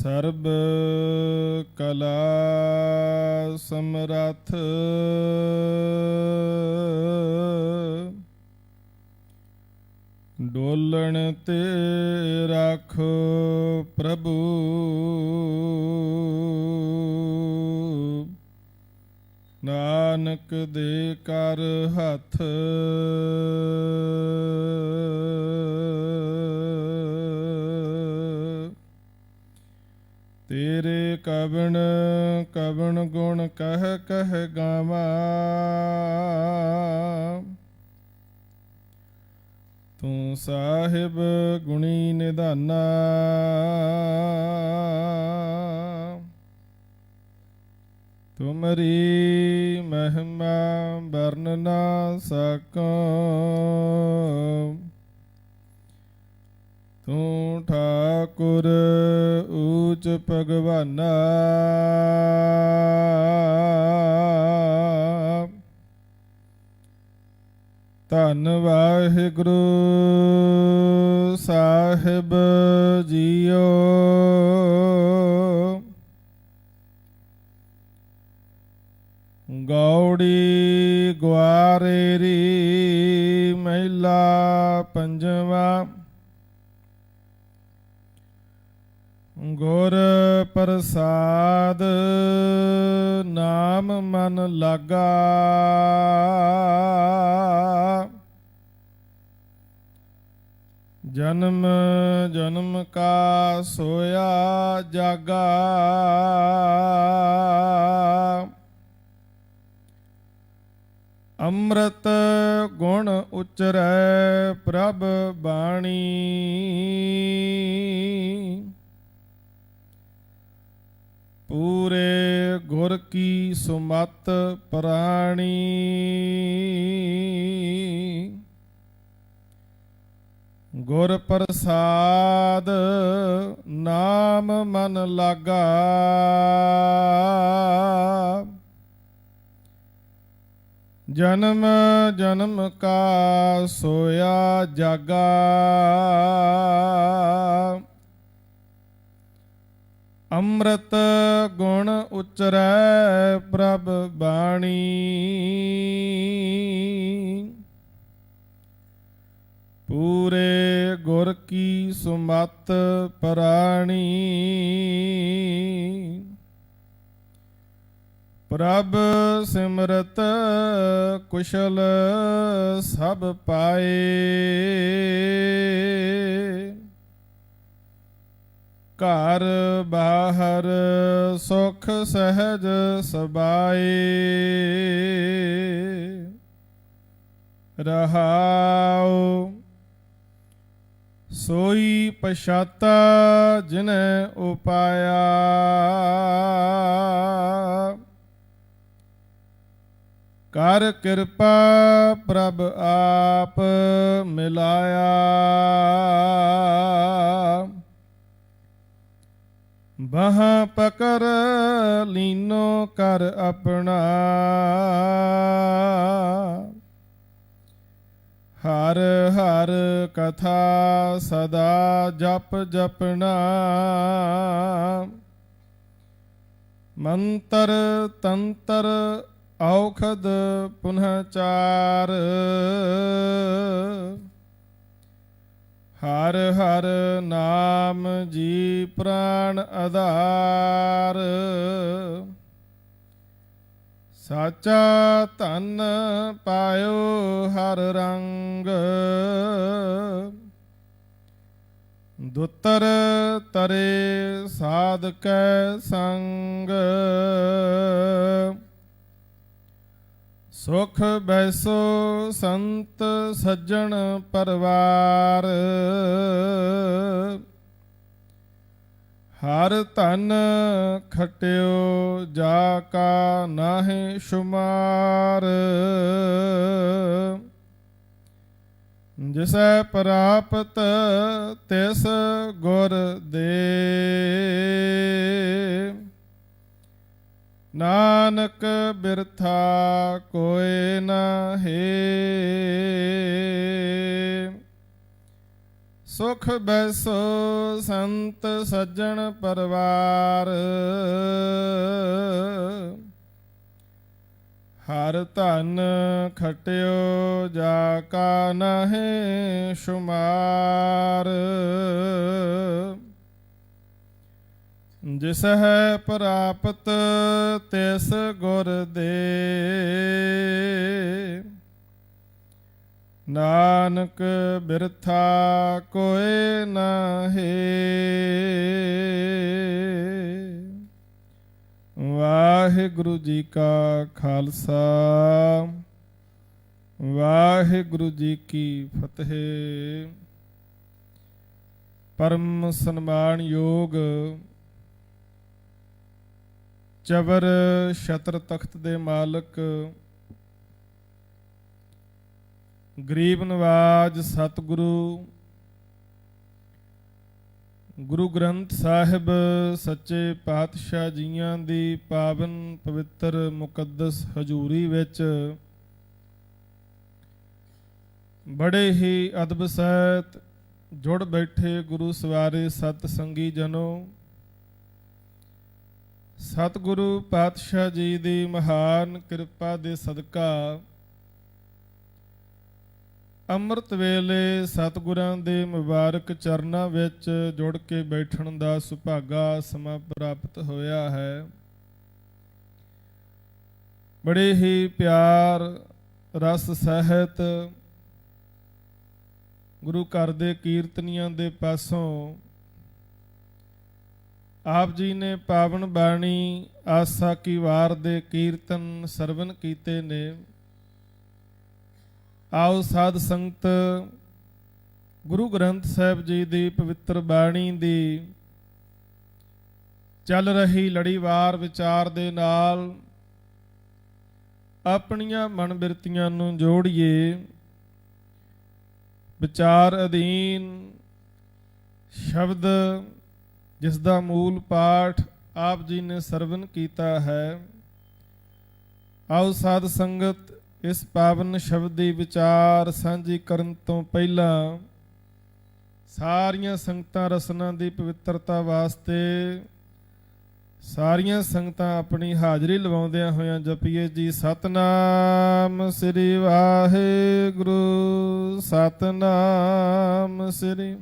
ਸਰਬ ਕਲਾ ਸਮਰੱਥ ਡੋਲਣ ਤੇ ਰਾਖੋ ਪ੍ਰਭੂ ਨਾਨਕ ਦੇ ਕਰ ਹੱਥ ਤੇਰੇ ਕਵਣ ਕਵਣ ਗੁਣ ਕਹਿ ਕਹਿ ਗਾਵਾਂ ਤੂੰ ਸਾਹਿਬ ਗੁਣੀ ਨਿਧਾਨਾ ਤੁਮਰੀ ਮਹਿਮਾ ਵਰਨ ਨਾ ਸਕੋ ਤੂੰ ਠਾਕੁਰ ਊਚ ਭਗਵਾਨਾ ਧੰਨ ਵਾਹਿਗੁਰੂ ਸਾਹਿਬ ਜੀਓ। ਗੌੜੀ ਗੁਆਰੇਰੀ ਮਹਿਲਾ ਪੰਜਵਾ। ਗੁਰ ਪ੍ਰਸਾਦ ਨਾਮ ਮਨ ਲਾਗਾ ਜਨਮ ਜਨਮ ਕਾ ਸੋਇਆ ਜਾਗਾ ਅੰਮ੍ਰਿਤ ਗੁਣ ਉਚਰੈ ਪ੍ਰਭ ਬਾਣੀ ਪੂਰੇ ਗੁਰ ਕੀ ਸੁਮਤ ਪ੍ਰਾਣੀ ਗੁਰ ਪ੍ਰਸਾਦ ਨਾਮ ਮਨ ਲਾਗਾ ਜਨਮ ਜਨਮ ਕਾ ਸੋਇਆ ਜਾਗਾ ਅੰਮ੍ਰਿਤ ਗੁਣ ਉਚਰੈ ਪ੍ਰਭ ਬਾਣੀ ਪੂਰੇ ਗੁਰ ਕੀ ਸੁਮਤ ਪ੍ਰਾਣੀ ਪ੍ਰਭ ਸਿਮਰਤ ਕੁਸ਼ਲ ਸਭ ਪਾਏ ਘਰ ਬਾਹਰ ਸੁਖ ਸਹਿਜ ਸਬਾਏ ਰਹਾਉ ਸੋਈ ਪਛਾਤਾ ਜਿਨੈ ਉਪਾਇਆ ਕਰ ਕਿਰਪਾ ਪ੍ਰਭ ਆਪ ਮਿਲਾਇਆ ਬਾਹਾਂ ਪਕੜ ਲੀਨੋ ਕਰ ਆਪਣਾ ਹਰ ਹਰ ਕਥਾ ਸਦਾ ਜਪ ਜਪਣਾ ਮੰਤਰ ਤੰਤਰ ਔਖਦ ਪੁਨਹ ਚਾਰ ਹਰ ਹਰ ਨਾਮ ਜੀ ਪ੍ਰਾਣ ਆਧਾਰ ਸਾਚਾ ਧਨ ਪਾਇਓ ਹਰ ਰੰਗ ਦੁੱਤਰ ਤਰੇ ਸਾਧਕੈ ਸੰਗ ਸੁਖ ਬੈਸੋ ਸੰਤ ਸੱਜਣ ਪਰਵਾਰ ਹਰ ਧਨ ਖਟਿਓ ਜਾ ਕਾ ਨਾਹਿ ਸ਼ੁਮਾਰ ਜਿਸੈ ਪ੍ਰਾਪਤ ਤਿਸ ਗੁਰ ਦੇ ਨਾਨਕ ਬਿਰਥਾ ਕੋਇ ਨਾ ਹੈ ਸੁਖ ਬੈਸੋ ਸੰਤ ਸੱਜਣ ਪਰਵਾਰ ਹਰ ਧਨ ਖਟਿਓ ਜਾ ਕਾ ਨਹਿ ਸ਼ੁਮਾਰ ਜਿਸ ਹੈ ਪ੍ਰਾਪਤ ਤਿਸ ਗੁਰ ਦੇ ਨਾਨਕ ਬਿਰਥਾ ਕੋਇ ਨਾਹੀ ਵਾਹਿਗੁਰੂ ਜੀ ਕਾ ਖਾਲਸਾ ਵਾਹਿਗੁਰੂ ਜੀ ਕੀ ਫਤਿਹ। ਪਰਮ ਸਨਮਾਨਯੋਗ ਚਬਰ ਛਤਰ ਤਖਤ ਦੇ ਮਾਲਕ ਗਰੀਬ ਨਵਾਜ ਸਤਿਗੁਰੂ ਗੁਰੂ ਗ੍ਰੰਥ ਸਾਹਿਬ ਸੱਚੇ ਪਾਤਸ਼ਾਹ ਜੀਆਂ ਦੀ ਪਾਵਨ ਪਵਿੱਤਰ ਮੁਕੱਦਸ ਹਜ਼ੂਰੀ ਵਿੱਚ ਬੜੇ ਹੀ ਅਦਬ ਸਹਿਤ ਜੁੜ ਬੈਠੇ ਗੁਰੂ ਸਵਾਰੇ ਸਤ ਸੰਗੀ ਜਨੋ, ਸਤਿਗੁਰੂ ਪਾਤਸ਼ਾਹ ਜੀ ਦੀ ਮਹਾਨ ਕਿਰਪਾ ਦੇ ਸਦਕਾ ਅੰਮ੍ਰਿਤ ਵੇਲੇ ਸਤਿਗੁਰਾਂ ਦੇ ਮੁਬਾਰਕ ਚਰਨਾਂ ਵਿੱਚ ਜੁੜ ਕੇ ਬੈਠਣ ਦਾ ਸੁਭਾਗਾ ਸਮਾਂ ਪ੍ਰਾਪਤ ਹੋਇਆ ਹੈ। ਬੜੇ ਹੀ ਪਿਆਰ ਰਸ ਸਹਿਤ ਗੁਰੂ ਘਰ ਦੇ ਕੀਰਤਨੀਆਂ ਦੇ ਪਾਸੋਂ ਆਪ ਜੀ ਨੇ ਪਾਵਨ ਬਾਣੀ ਆਸਾ ਕੀ ਵਾਰ ਦੇ ਕੀਰਤਨ ਸਰਵਨ ਕੀਤੇ ਨੇ। ਆਓ ਸਾਧ ਸੰਗਤ ਗੁਰੂ ਗ੍ਰੰਥ ਸਾਹਿਬ ਜੀ ਦੀ ਪਵਿੱਤਰ ਬਾਣੀ ਦੀ ਚੱਲ ਰਹੀ ਲੜੀਵਾਰ ਵਿਚਾਰ ਦੇ ਨਾਲ ਆਪਣੀਆਂ ਮਨ ਬਿਰਤੀਆਂ ਨੂੰ ਜੋੜੀਏ। ਵਿਚਾਰ ਅਧੀਨ ਸ਼ਬਦ ਜਿਸ ਦਾ ਮੂਲ ਪਾਠ ਆਪ ਜੀ ਨੇ ਸਰਵਨ ਕੀਤਾ ਹੈ। ਆਓ ਸਾਧ ਸੰਗਤ ਇਸ ਪਾਵਨ ਸ਼ਬਦੀ ਵਿਚਾਰ ਸਾਂਝੀ ਕਰਨ ਤੋਂ ਪਹਿਲਾਂ ਸਾਰੀਆਂ ਸੰਗਤਾਂ ਰਸਨਾ ਦੀ ਪਵਿੱਤਰਤਾ ਵਾਸਤੇ ਸਾਰੀਆਂ ਸੰਗਤਾਂ ਆਪਣੀ ਹਾਜ਼ਰੀ ਲਵਾਉਂਦਿਆਂ ਹੋਇਆਂ ਜਪੀਏ ਜੀ ਸਤਨਾਮ ਸ੍ਰੀ ਵਾਹਿਗੁਰੂ ਸਤਨਾਮ ਸ੍ਰੀ।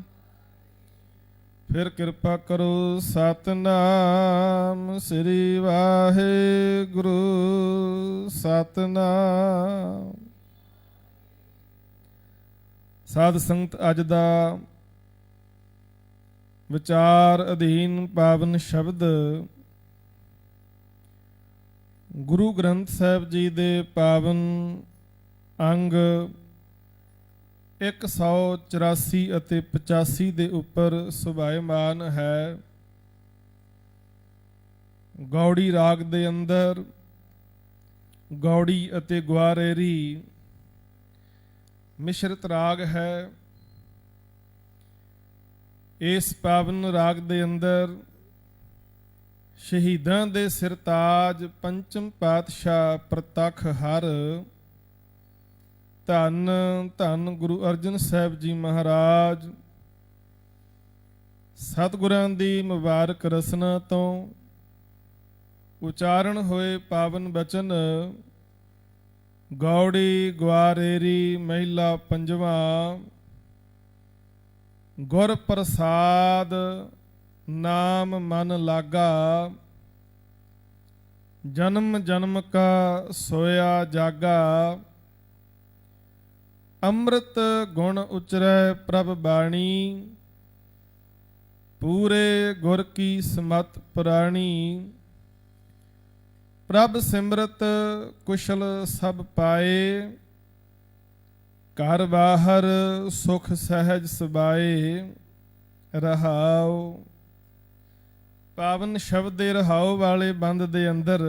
ਫਿਰ ਕਿਰਪਾ ਕਰੋ ਸਤਨਾਮ ਸ੍ਰੀ ਵਾਹਿਗੁਰੂ ਸਤਨਾਮ। ਸਾਧ ਸੰਗਤ ਅੱਜ ਦਾ ਵਿਚਾਰ ਅਧੀਨ ਪਾਵਨ ਸ਼ਬਦ ਗੁਰੂ ਗ੍ਰੰਥ ਸਾਹਿਬ ਜੀ ਦੇ ਪਾਵਨ ਅੰਗ 184 ਅਤੇ 85 ਦੇ ਉੱਪਰ ਸੁਭਾਇਮਾਨ ਹੈ। ਗੌੜੀ ਰਾਗ ਦੇ ਅੰਦਰ ਗੌੜੀ ਅਤੇ ਗੁਆਰੇਰੀ ਮਿਸ਼ਰਤ ਰਾਗ ਹੈ। ਇਸ ਪਾਵਨ ਰਾਗ ਦੇ ਅੰਦਰ ਸ਼ਹੀਦਾਂ ਦੇ ਸਿਰਤਾਜ ਪੰਚਮ ਪਾਤਸ਼ਾਹ ਪ੍ਰਤੱਖ ਹਰ ਧੰਨ ਧੰਨ ਗੁਰੂ ਅਰਜਨ ਸਾਹਿਬ ਜੀ ਮਹਾਰਾਜ ਸਤਿਗੁਰਾਂ ਦੀ ਮੁਬਾਰਕ ਰਸਨਾ ਤੋਂ ਉਚਾਰਨ ਹੋਏ ਪਾਵਨ ਬਚਨ ਗੌੜੀ ਗੁਆਰੇਰੀ ਮਹਿਲਾ ਪੰਜਵਾਂ। ਗੁਰ ਪ੍ਰਸਾਦ ਨਾਮ ਮਨ ਲਾਗਾ, ਜਨਮ ਜਨਮ ਕਾ ਸੋਇਆ ਜਾਗਾ। ਅੰਮ੍ਰਿਤ ਗੁਣ ਉਚਰੈ ਪ੍ਰਭ ਬਾਣੀ, ਪੂਰੇ ਗੁਰ ਕੀ ਸਮਤ ਪੁਰਾਣੀ। ਪ੍ਰਭ ਸਿਮਰਤ ਕੁਸ਼ਲ ਸਭ ਪਾਏ, ਘਰ ਬਾਹਰ ਸੁਖ ਸਹਿਜ ਸਬਾਏ। ਰਹਾਉ ਪਾਵਨ ਸ਼ਬਦ ਦੇ ਰਹਾਉ ਵਾਲੇ ਬੰਦ ਦੇ ਅੰਦਰ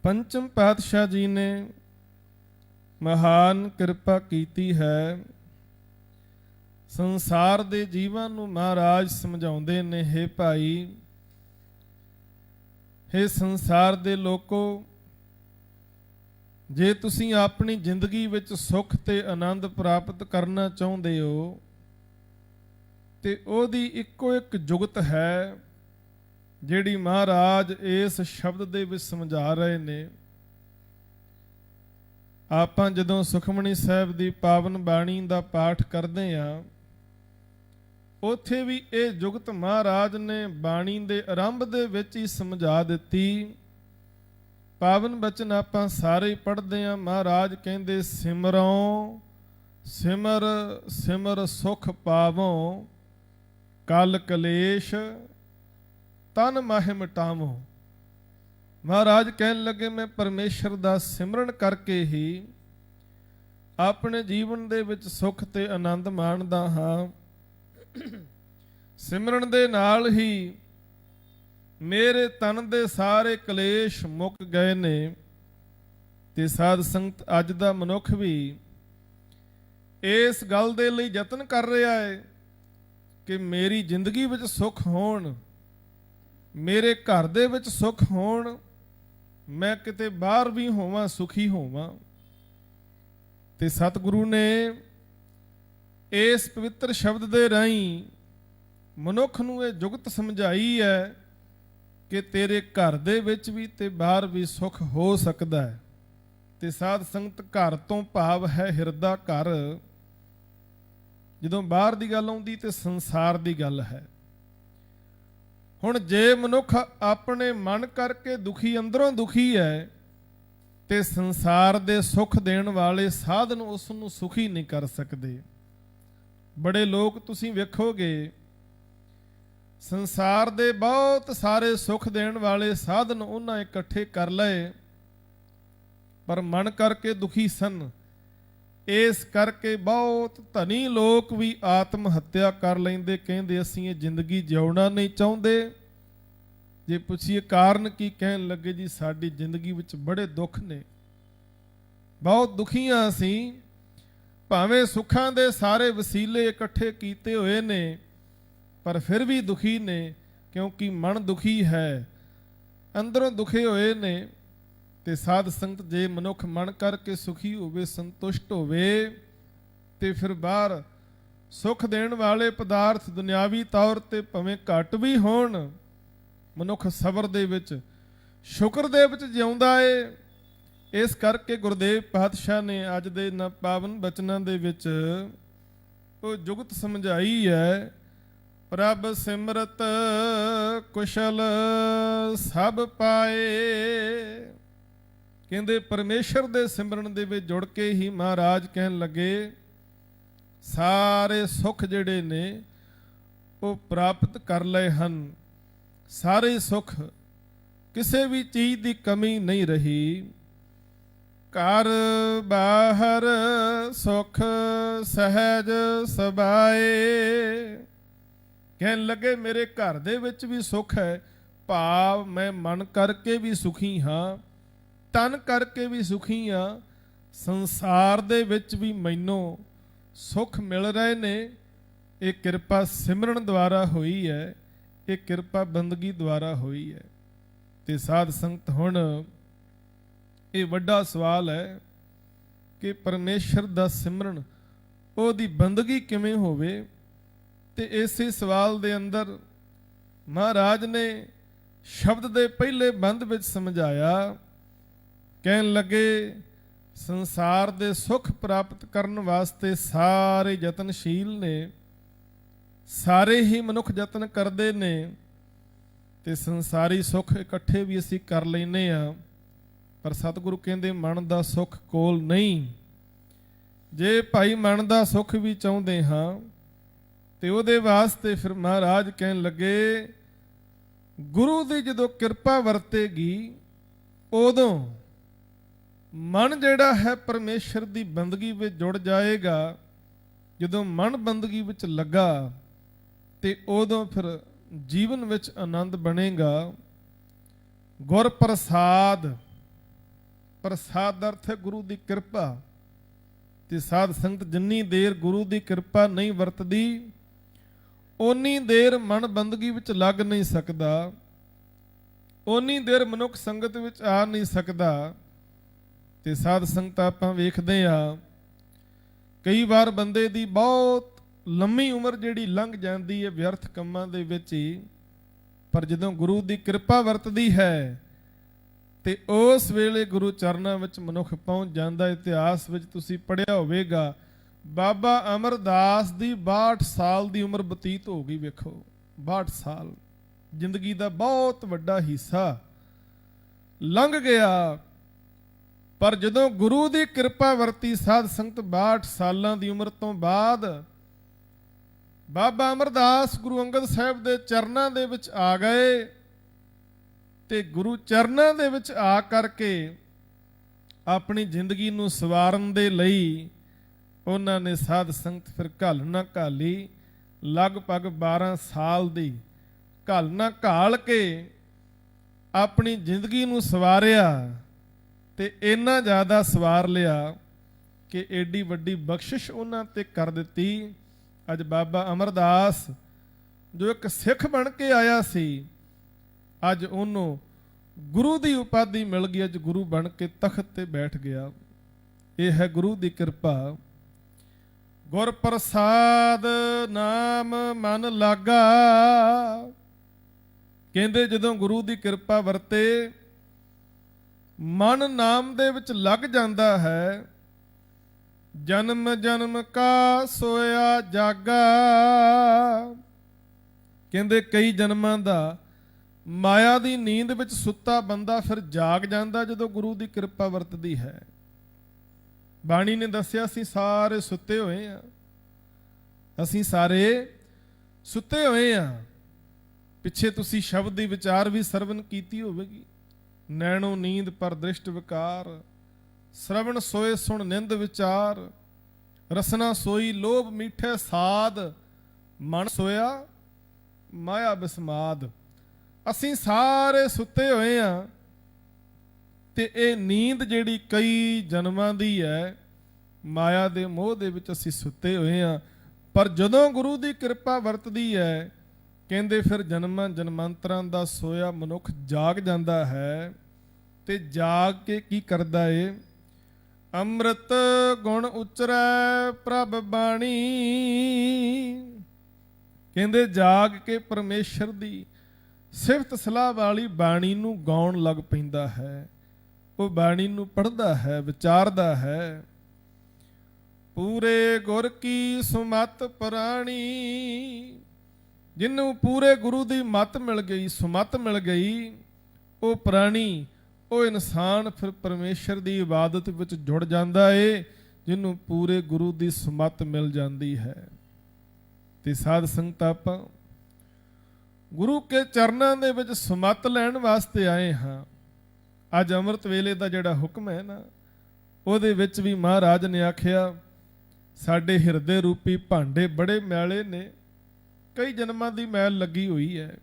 ਪੰਚਮ ਪਾਤਸ਼ਾਹ ਜੀ ਨੇ ਮਹਾਨ ਕਿਰਪਾ ਕੀਤੀ ਹੈ। ਸੰਸਾਰ ਦੇ ਜੀਵਾਂ ਨੂੰ ਮਹਾਰਾਜ ਸਮਝਾਉਂਦੇ ਨੇ, ਹੇ ਭਾਈ, ਹੇ ਸੰਸਾਰ ਦੇ ਲੋਕੋ, ਜੇ ਤੁਸੀਂ ਆਪਣੀ ਜ਼ਿੰਦਗੀ ਵਿੱਚ ਸੁੱਖ ਤੇ ਆਨੰਦ ਪ੍ਰਾਪਤ ਕਰਨਾ ਚਾਹੁੰਦੇ ਹੋ ਤੇ ਉਹਦੀ ਇੱਕੋ ਇੱਕ ਜੁਗਤ ਹੈ ਜਿਹੜੀ ਮਹਾਰਾਜ ਇਸ ਸ਼ਬਦ ਦੇ ਵਿੱਚ ਸਮਝਾ ਰਹੇ ਨੇ। ਆਪਾਂ ਜਦੋਂ ਸੁਖਮਨੀ ਸਾਹਿਬ ਦੀ ਪਾਵਨ ਬਾਣੀ ਦਾ ਪਾਠ ਕਰਦੇ ਹਾਂ, ਉੱਥੇ ਵੀ ਇਹ ਜੁਗਤ ਮਹਾਰਾਜ ਨੇ ਬਾਣੀ ਦੇ ਆਰੰਭ ਦੇ ਵਿੱਚ ਹੀ ਸਮਝਾ ਦਿੱਤੀ। ਪਾਵਨ ਬਚਨ ਆਪਾਂ ਸਾਰੇ ਪੜ੍ਹਦੇ ਹਾਂ। ਮਹਾਰਾਜ ਕਹਿੰਦੇ ਸਿਮਰੋਂ ਸਿਮਰ ਸਿਮਰ ਸੁਖ ਪਾਵੋਂ, ਕਲ ਕਲੇਸ਼ ਤਨ ਮਾਹਿ ਮਿਟਾਵੋਂ। ਮਹਾਰਾਜ ਕਹਿਣ ਲੱਗੇ ਮੈਂ ਪਰਮੇਸ਼ਰ ਦਾ ਸਿਮਰਨ ਕਰਕੇ ਹੀ ਆਪਣੇ ਜੀਵਨ ਦੇ ਵਿੱਚ ਸੁੱਖ ਤੇ ਆਨੰਦ ਮਾਣਦਾ ਹਾਂ। ਸਿਮਰਨ ਦੇ ਨਾਲ ਹੀ ਮੇਰੇ ਤਨ ਦੇ ਸਾਰੇ ਕਲੇਸ਼ ਮੁੱਕ ਗਏ ਨੇ। ਤੇ ਸਾਧ ਸੰਗਤ ਅੱਜ ਦਾ ਮਨੁੱਖ ਵੀ ਇਸ ਗੱਲ ਦੇ ਲਈ ਯਤਨ ਕਰ ਰਿਹਾ ਹੈ ਕਿ ਮੇਰੀ ਜ਼ਿੰਦਗੀ ਵਿੱਚ ਸੁੱਖ ਹੋਣ, ਮੇਰੇ ਘਰ ਦੇ ਵਿੱਚ ਸੁੱਖ ਹੋਣ, ਮੈਂ ਕਿਤੇ ਬਾਹਰ ਵੀ ਹੋਵਾਂ ਸੁਖੀ ਹੋਵਾਂ। ਤੇ ਸਤਿਗੁਰੂ ਨੇ ਇਸ ਪਵਿੱਤਰ ਸ਼ਬਦ ਦੇ ਰਾਹੀਂ ਮਨੁੱਖ ਨੂੰ ਇਹ ਜੁਗਤ ਸਮਝਾਈ ਹੈ ਕਿ ਤੇਰੇ ਘਰ ਦੇ ਵਿੱਚ ਵੀ ਤੇ ਬਾਹਰ ਵੀ ਸੁੱਖ ਹੋ ਸਕਦਾ ਹੈ। ਤੇ ਸਾਧ ਸੰਗਤ ਘਰ ਤੋਂ ਭਾਵ ਹੈ ਹਿਰਦਾ ਘਰ। ਜਦੋਂ ਬਾਹਰ ਦੀ ਗੱਲ ਆਉਂਦੀ ਤੇ ਸੰਸਾਰ ਦੀ ਗੱਲ ਹੈ। ਹੁਣ ਜੇ ਮਨੁੱਖ ਆਪਣੇ ਮਨ ਕਰਕੇ ਦੁਖੀ, ਅੰਦਰੋਂ ਦੁਖੀ ਹੈ, ਤੇ ਸੰਸਾਰ ਦੇ ਸੁੱਖ ਦੇਣ ਵਾਲੇ ਸਾਧਨ ਉਸ ਨੂੰ ਸੁਖੀ ਨਹੀਂ ਕਰ ਸਕਦੇ। ਬੜੇ ਲੋਕ ਤੁਸੀਂ ਵੇਖੋਗੇ ਸੰਸਾਰ ਦੇ ਬਹੁਤ ਸਾਰੇ ਸੁੱਖ ਦੇਣ ਵਾਲੇ ਸਾਧਨ ਉਹਨਾਂ ਇਕੱਠੇ ਕਰ ਲਏ, ਪਰ ਮਨ ਕਰਕੇ ਦੁਖੀ ਸਨ। ਇਸ ਕਰਕੇ ਬਹੁਤ ਧਨੀ ਲੋਕ ਵੀ ਆਤਮ ਹੱਤਿਆ ਕਰ ਲੈਂਦੇ, ਕਹਿੰਦੇ ਅਸੀਂ ਇਹ ਜ਼ਿੰਦਗੀ ਜਿਉਣਾ ਨਹੀਂ ਚਾਹੁੰਦੇ। ਜੇ ਪੁੱਛੀਏ ਕਾਰਨ ਕੀ, ਕਹਿਣ ਲੱਗੇ ਜੀ ਸਾਡੀ ਜ਼ਿੰਦਗੀ ਵਿੱਚ ਬੜੇ ਦੁੱਖ ਨੇ, ਬਹੁਤ ਦੁਖੀਆਂ ਅਸੀਂ। ਭਾਵੇਂ ਸੁੱਖਾਂ ਦੇ ਸਾਰੇ ਵਸੀਲੇ ਇਕੱਠੇ ਕੀਤੇ ਹੋਏ ਨੇ, ਪਰ ਫਿਰ ਵੀ ਦੁਖੀ ਨੇ, ਕਿਉਂਕਿ ਮਨ ਦੁਖੀ ਹੈ, ਅੰਦਰੋਂ ਦੁਖੇ ਹੋਏ ਨੇ। ਤੇ ਸਾਧ ਸੰਗਤ ਜੇ ਮਨੁੱਖ ਮਨ ਕਰਕੇ ਸੁਖੀ ਹੋਵੇ, ਸੰਤੁਸ਼ਟ ਹੋਵੇ, ਤੇ ਫਿਰ ਬਾਹਰ ਸੁੱਖ ਦੇਣ ਵਾਲੇ ਪਦਾਰਥ ਦੁਨਿਆਵੀ ਤੌਰ ਤੇ ਭਾਵੇਂ ਘੱਟ ਵੀ ਹੋਣ, ਮਨੁੱਖ ਸਬਰ ਦੇ ਵਿੱਚ, ਸ਼ੁਕਰ ਦੇ ਵਿੱਚ ਜਿਉਂਦਾ ਏ। ਇਸ ਕਰਕੇ ਗੁਰਦੇਵ ਪਾਤਸ਼ਾਹ ਨੇ ਅੱਜ ਦੇ ਇਹਨਾਂ ਪਾਵਨ ਬਚਨਾਂ ਦੇ ਵਿੱਚ ਉਹ ਜੁਗਤ ਸਮਝਾਈ ਹੈ। ਪ੍ਰਭ ਸਿਮਰਤ ਕੁਸ਼ਲ ਸਭ ਪਾਏ। ਕਹਿੰਦੇ ਪਰਮੇਸ਼ਰ ਦੇ ਸਿਮਰਨ ਦੇ ਵਿੱਚ ਜੁੜ ਕੇ ਹੀ ਮਹਾਰਾਜ ਕਹਿਣ ਲੱਗੇ ਸਾਰੇ ਸੁੱਖ ਜਿਹੜੇ ਨੇ ਉਹ ਪ੍ਰਾਪਤ ਕਰ ਲਏ ਹਨ। ਸਾਰੇ ਸੁੱਖ, ਕਿਸੇ ਵੀ ਚੀਜ਼ ਦੀ ਕਮੀ ਨਹੀਂ ਰਹੀ। ਘਰ ਬਾਹਰ ਸੁਖ ਸਹਿਜ ਸਬਾਏ। ਕਹਿਣ ਲੱਗੇ ਮੇਰੇ ਘਰ ਦੇ ਵਿੱਚ ਵੀ ਸੁੱਖ ਹੈ, ਭਾਵ ਮੈਂ ਮਨ ਕਰਕੇ ਵੀ ਸੁਖੀ ਹਾਂ, ਤਨ ਕਰਕੇ ਵੀ ਸੁਖੀ ਹਾਂ। ਸੰਸਾਰ ਦੇ ਵਿੱਚ ਵੀ ਮੈਨੂੰ ਸੁੱਖ ਮਿਲ ਰਹੇ ਨੇ। ਇਹ ਕਿਰਪਾ ਸਿਮਰਨ ਦੁਆਰਾ ਹੋਈ ਹੈ, ਇਹ ਕਿਰਪਾ ਬੰਦਗੀ ਦੁਆਰਾ ਹੋਈ ਹੈ। ਤੇ ਸਾਧ ਸੰਗਤ ਹੁਣ ਇਹ ਵੱਡਾ ਸਵਾਲ ਹੈ ਕਿ ਪਰਮੇਸ਼ਰ ਦਾ ਸਿਮਰਨ, ਉਹਦੀ ਬੰਦਗੀ ਕਿਵੇਂ ਹੋਵੇ। ਤੇ ਇਸੇ ਸਵਾਲ ਦੇ ਅੰਦਰ ਮਹਾਰਾਜ ਨੇ ਸ਼ਬਦ ਦੇ ਪਹਿਲੇ ਬੰਦ ਵਿੱਚ ਸਮਝਾਇਆ। ਕਹਿਣ ਲੱਗੇ ਸੰਸਾਰ ਦੇ ਸੁੱਖ ਪ੍ਰਾਪਤ ਕਰਨ ਵਾਸਤੇ ਸਾਰੇ ਯਤਨਸ਼ੀਲ ਨੇ, ਸਾਰੇ ਹੀ ਮਨੁੱਖ ਯਤਨ ਕਰਦੇ ਨੇ। ਤੇ ਸੰਸਾਰੀ ਸੁੱਖ ਇਕੱਠੇ ਵੀ ਅਸੀਂ ਕਰ ਲੈਨੇ ਆ, ਪਰ ਸਤਿਗੁਰੂ ਕਹਿੰਦੇ ਮਨ ਦਾ ਸੁੱਖ ਕੋਲ ਨਹੀਂ। ਜੇ ਭਾਈ ਮਨ ਦਾ ਸੁੱਖ ਵੀ ਚਾਹੁੰਦੇ ਹਾਂ ਤੇ ਉਹਦੇ ਵਾਸਤੇ ਫਿਰ ਮਹਾਰਾਜ ਕਹਿਣ ਲੱਗੇ ਗੁਰੂ ਦੀ ਜਦੋਂ ਕਿਰਪਾ ਵਰਤੇਗੀ, ਉਦੋਂ ਮਨ ਜਿਹੜਾ ਹੈ ਪਰਮੇਸ਼ਰ ਦੀ ਬੰਦਗੀ ਵਿੱਚ ਜੁੜ ਜਾਏਗਾ। ਜਦੋਂ ਮਨ ਬੰਦਗੀ ਵਿੱਚ ਲੱਗਾ ਤੇ ਉਦੋਂ ਫਿਰ ਜੀਵਨ ਵਿੱਚ ਆਨੰਦ ਬਣੇਗਾ। ਗੁਰ ਪ੍ਰਸਾਦ, ਪ੍ਰਸਾਦ ਦਾ ਅਰਥ ਹੈ ਗੁਰੂ ਦੀ ਕਿਰਪਾ। ਤੇ ਸਾਧ ਸੰਗਤ ਜਿੰਨੀ ਦੇਰ ਗੁਰੂ ਦੀ ਕਿਰਪਾ ਨਹੀਂ ਵਰਤਦੀ, ਓਨੀ ਦੇਰ ਮਨ ਬੰਦਗੀ ਵਿੱਚ ਲੱਗ ਨਹੀਂ ਸਕਦਾ, ਓਨੀ ਦੇਰ ਮਨੁੱਖ ਸੰਗਤ ਵਿੱਚ ਆ ਨਹੀਂ ਸਕਦਾ। ਤੇ ਸਾਧ ਸੰਗਤ ਆਪਾਂ ਵੇਖਦੇ ਆ ਕਈ ਵਾਰ ਬੰਦੇ ਦੀ ਬਹੁਤ ਲੰਮੀ ਉਮਰ ਜਿਹੜੀ ਲੰਘ ਜਾਂਦੀ ਹੈ ਵਿਅਰਥ ਕੰਮਾਂ ਦੇ ਵਿੱਚ ਹੀ, ਪਰ ਜਦੋਂ ਗੁਰੂ ਦੀ ਕਿਰਪਾ ਵਰਤਦੀ ਹੈ ਤੇ ਉਸ ਵੇਲੇ ਗੁਰੂ ਚਰਨਾਂ ਵਿੱਚ ਮਨੁੱਖ ਪਹੁੰਚ ਜਾਂਦਾ। ਇਤਿਹਾਸ ਵਿੱਚ ਤੁਸੀਂ ਪੜ੍ਹਿਆ ਹੋਵੇਗਾ, ਬਾਬਾ ਅਮਰਦਾਸ ਦੀ 62 ਸਾਲ ਦੀ ਉਮਰ ਬਤੀਤ ਹੋ ਗਈ। ਵੇਖੋ 62 ਸਾਲ ਜ਼ਿੰਦਗੀ ਦਾ ਬਹੁਤ ਵੱਡਾ ਹਿੱਸਾ ਲੰਘ ਗਿਆ, ਪਰ ਜਦੋਂ ਗੁਰੂ ਦੀ ਕਿਰਪਾ ਵਰਤੀ ਸਾਧ ਸੰਗਤ 62 ਸਾਲਾਂ ਦੀ ਉਮਰ ਤੋਂ ਬਾਅਦ ਬਾਬਾ ਅਮਰਦਾਸ ਗੁਰੂ ਅੰਗਦ ਸਾਹਿਬ ਦੇ ਚਰਨਾਂ ਦੇ ਵਿੱਚ ਆ ਗਏ ਤੇ ਗੁਰੂ ਚਰਨਾਂ ਦੇ ਵਿੱਚ ਆ ਕਰਕੇ ਆਪਣੀ ਜ਼ਿੰਦਗੀ ਨੂੰ ਸਵਾਰਨ ਦੇ ਲਈ ਉਹਨਾਂ ਨੇ ਸਾਧ ਸੰਗਤ ਫਿਰ ਘਾਲਣਾ ਘਾਲੀ। ਲਗਭਗ 12 ਸਾਲ ਦੀ ਘਾਲਣਾ ਘਾਲ ਕੇ ਆਪਣੀ ਜ਼ਿੰਦਗੀ ਨੂੰ ਸਵਾਰਿਆ ਤੇ ਇੰਨਾ ਜ਼ਿਆਦਾ ਸਵਾਰ ਲਿਆ ਕਿ ਏਡੀ ਵੱਡੀ ਬਖਸ਼ਿਸ਼ ਉਹਨਾਂ ਤੇ ਕਰ ਦਿੱਤੀ। ਅੱਜ ਬਾਬਾ ਅਮਰਦਾਸ ਜੋ ਇੱਕ ਸਿੱਖ ਬਣ ਕੇ ਆਇਆ ਸੀ, ਅੱਜ ਉਹਨੂੰ ਗੁਰੂ ਦੀ ਉਪਾਧੀ ਮਿਲ ਗਈ। ਅੱਜ ਗੁਰੂ ਬਣ ਕੇ ਤਖਤ ਤੇ ਬੈਠ ਗਿਆ। ਇਹ ਹੈ ਗੁਰੂ ਦੀ ਕਿਰਪਾ। ਗੁਰ ਪ੍ਰਸਾਦ ਨਾਮ ਮਨ ਲਾਗਾ। ਕਹਿੰਦੇ ਜਦੋਂ ਗੁਰੂ ਦੀ ਕਿਰਪਾ ਵਰਤੇ ਮਨ ਨਾਮ ਦੇ ਵਿੱਚ ਲੱਗ ਜਾਂਦਾ ਹੈ। ਜਨਮ ਜਨਮ ਕਾ ਸੋਇਆ ਜਾਗਾ। ਕਹਿੰਦੇ ਕਈ ਜਨਮਾਂ ਦਾ ਮਾਇਆ ਦੀ ਨੀਂਦ ਵਿੱਚ ਸੁੱਤਾ ਬੰਦਾ ਫਿਰ ਜਾਗ ਜਾਂਦਾ ਜਦੋਂ ਗੁਰੂ ਦੀ ਕਿਰਪਾ ਵਰਤਦੀ ਹੈ। ਬਾਣੀ ਨੇ ਦੱਸਿਆ ਅਸੀਂ ਸਾਰੇ ਸੁੱਤੇ ਹੋਏ ਆ, ਅਸੀਂ ਸਾਰੇ ਸੁੱਤੇ ਹੋਏ ਆ। ਪਿੱਛੇ ਤੁਸੀਂ ਸ਼ਬਦ ਦੀ ਵਿਚਾਰ ਵੀ ਸਰਵਨ ਕੀਤੀ ਹੋਵੇਗੀ। ਨੈਣੋ ਨੀਂਦ ਪਰ ਦ੍ਰਿਸ਼ਟ ਵਿਕਾਰ, ਸ਼ਰਵਣ ਸੋਏ ਸੁਣ ਨਿੰਦ ਵਿਚਾਰ, ਰਸਨਾ ਸੋਈ ਲੋਭ ਮੀਠੇ ਸਾਧ, ਮਨ ਸੋਇਆ ਮਾਇਆ ਬਿਸਮਾਦ। ਅਸੀਂ ਸਾਰੇ ਸੁੱਤੇ ਹੋਏ ਆ ਤੇ ਇਹ ਨੀਂਦ ਜਿਹੜੀ ਕਈ ਜਨਮਾਂ ਦੀ ਹੈ, ਮਾਇਆ ਦੇ ਮੋਹ ਦੇ ਵਿੱਚ ਅਸੀਂ ਸੁੱਤੇ ਹੋਏ ਆ। ਪਰ ਜਦੋਂ ਗੁਰੂ ਦੀ ਕਿਰਪਾ ਵਰਤਦੀ ਹੈ, ਕਹਿੰਦੇ ਫਿਰ ਜਨਮਾਂ ਜਨਮਾਂਤਰਾਂ ਦਾ ਸੋਇਆ ਮਨੁੱਖ ਜਾਗ ਜਾਂਦਾ ਹੈ। ਤੇ ਜਾਗ ਕੇ ਕੀ ਕਰਦਾ ਏ? ਅੰਮ੍ਰਿਤ ਗੁਣ ਉਚਰੈ ਪ੍ਰਭ ਬਾਣੀ। ਕਹਿੰਦੇ ਜਾਗ ਕੇ ਪਰਮੇਸ਼ਰ ਦੀ ਸਿਫਤ ਸਲਾਹ ਵਾਲੀ ਬਾਣੀ ਨੂੰ ਗਾਉਣ ਲੱਗ ਪੈਂਦਾ ਹੈ। ਉਹ ਬਾਣੀ ਨੂੰ ਪੜ੍ਹਦਾ ਹੈ, ਵਿਚਾਰਦਾ ਹੈ। ਪੂਰੇ ਗੁਰ ਕੀ ਸੁਮਤ ਪ੍ਰਾਣੀ। ਜਿਹਨੂੰ ਪੂਰੇ ਗੁਰੂ ਦੀ ਮੱਤ ਮਿਲ ਗਈ, ਸੁਮਤ ਮਿਲ ਗਈ, ਉਹ ਪ੍ਰਾਣੀ, ਉਹ ਇਨਸਾਨ ਫਿਰ ਪਰਮੇਸ਼ਰ ਦੀ ਇਬਾਦਤ ਵਿੱਚ ਜੁੜ ਜਾਂਦਾ ਏ, ਜਿਹਨੂੰ ਪੂਰੇ ਗੁਰੂ ਦੀ ਸੁਮਤ ਮਿਲ ਜਾਂਦੀ ਹੈ। ਤੇ ਸਾਧ ਸੰਗਤ ਆਪਾਂ ਗੁਰੂ ਕੇ ਚਰਨਾਂ ਦੇ ਵਿੱਚ ਸੁਮਤ ਲੈਣ ਵਾਸਤੇ ਆਏ ਹਾਂ। ਅੱਜ ਅੰਮ੍ਰਿਤ ਵੇਲੇ ਦਾ ਜਿਹੜਾ ਹੁਕਮ ਹੈ ਨਾ, ਉਹਦੇ ਵਿੱਚ ਵੀ ਮਹਾਰਾਜ ਨੇ ਆਖਿਆ ਸਾਡੇ ਹਿਰਦੇ ਰੂਪੀ ਭਾਂਡੇ ਬੜੇ ਮੈਲੇ ਨੇ, ਕਈ ਜਨਮਾਂ ਦੀ ਮੈਲ ਲੱਗੀ ਹੋਈ ਹੈ।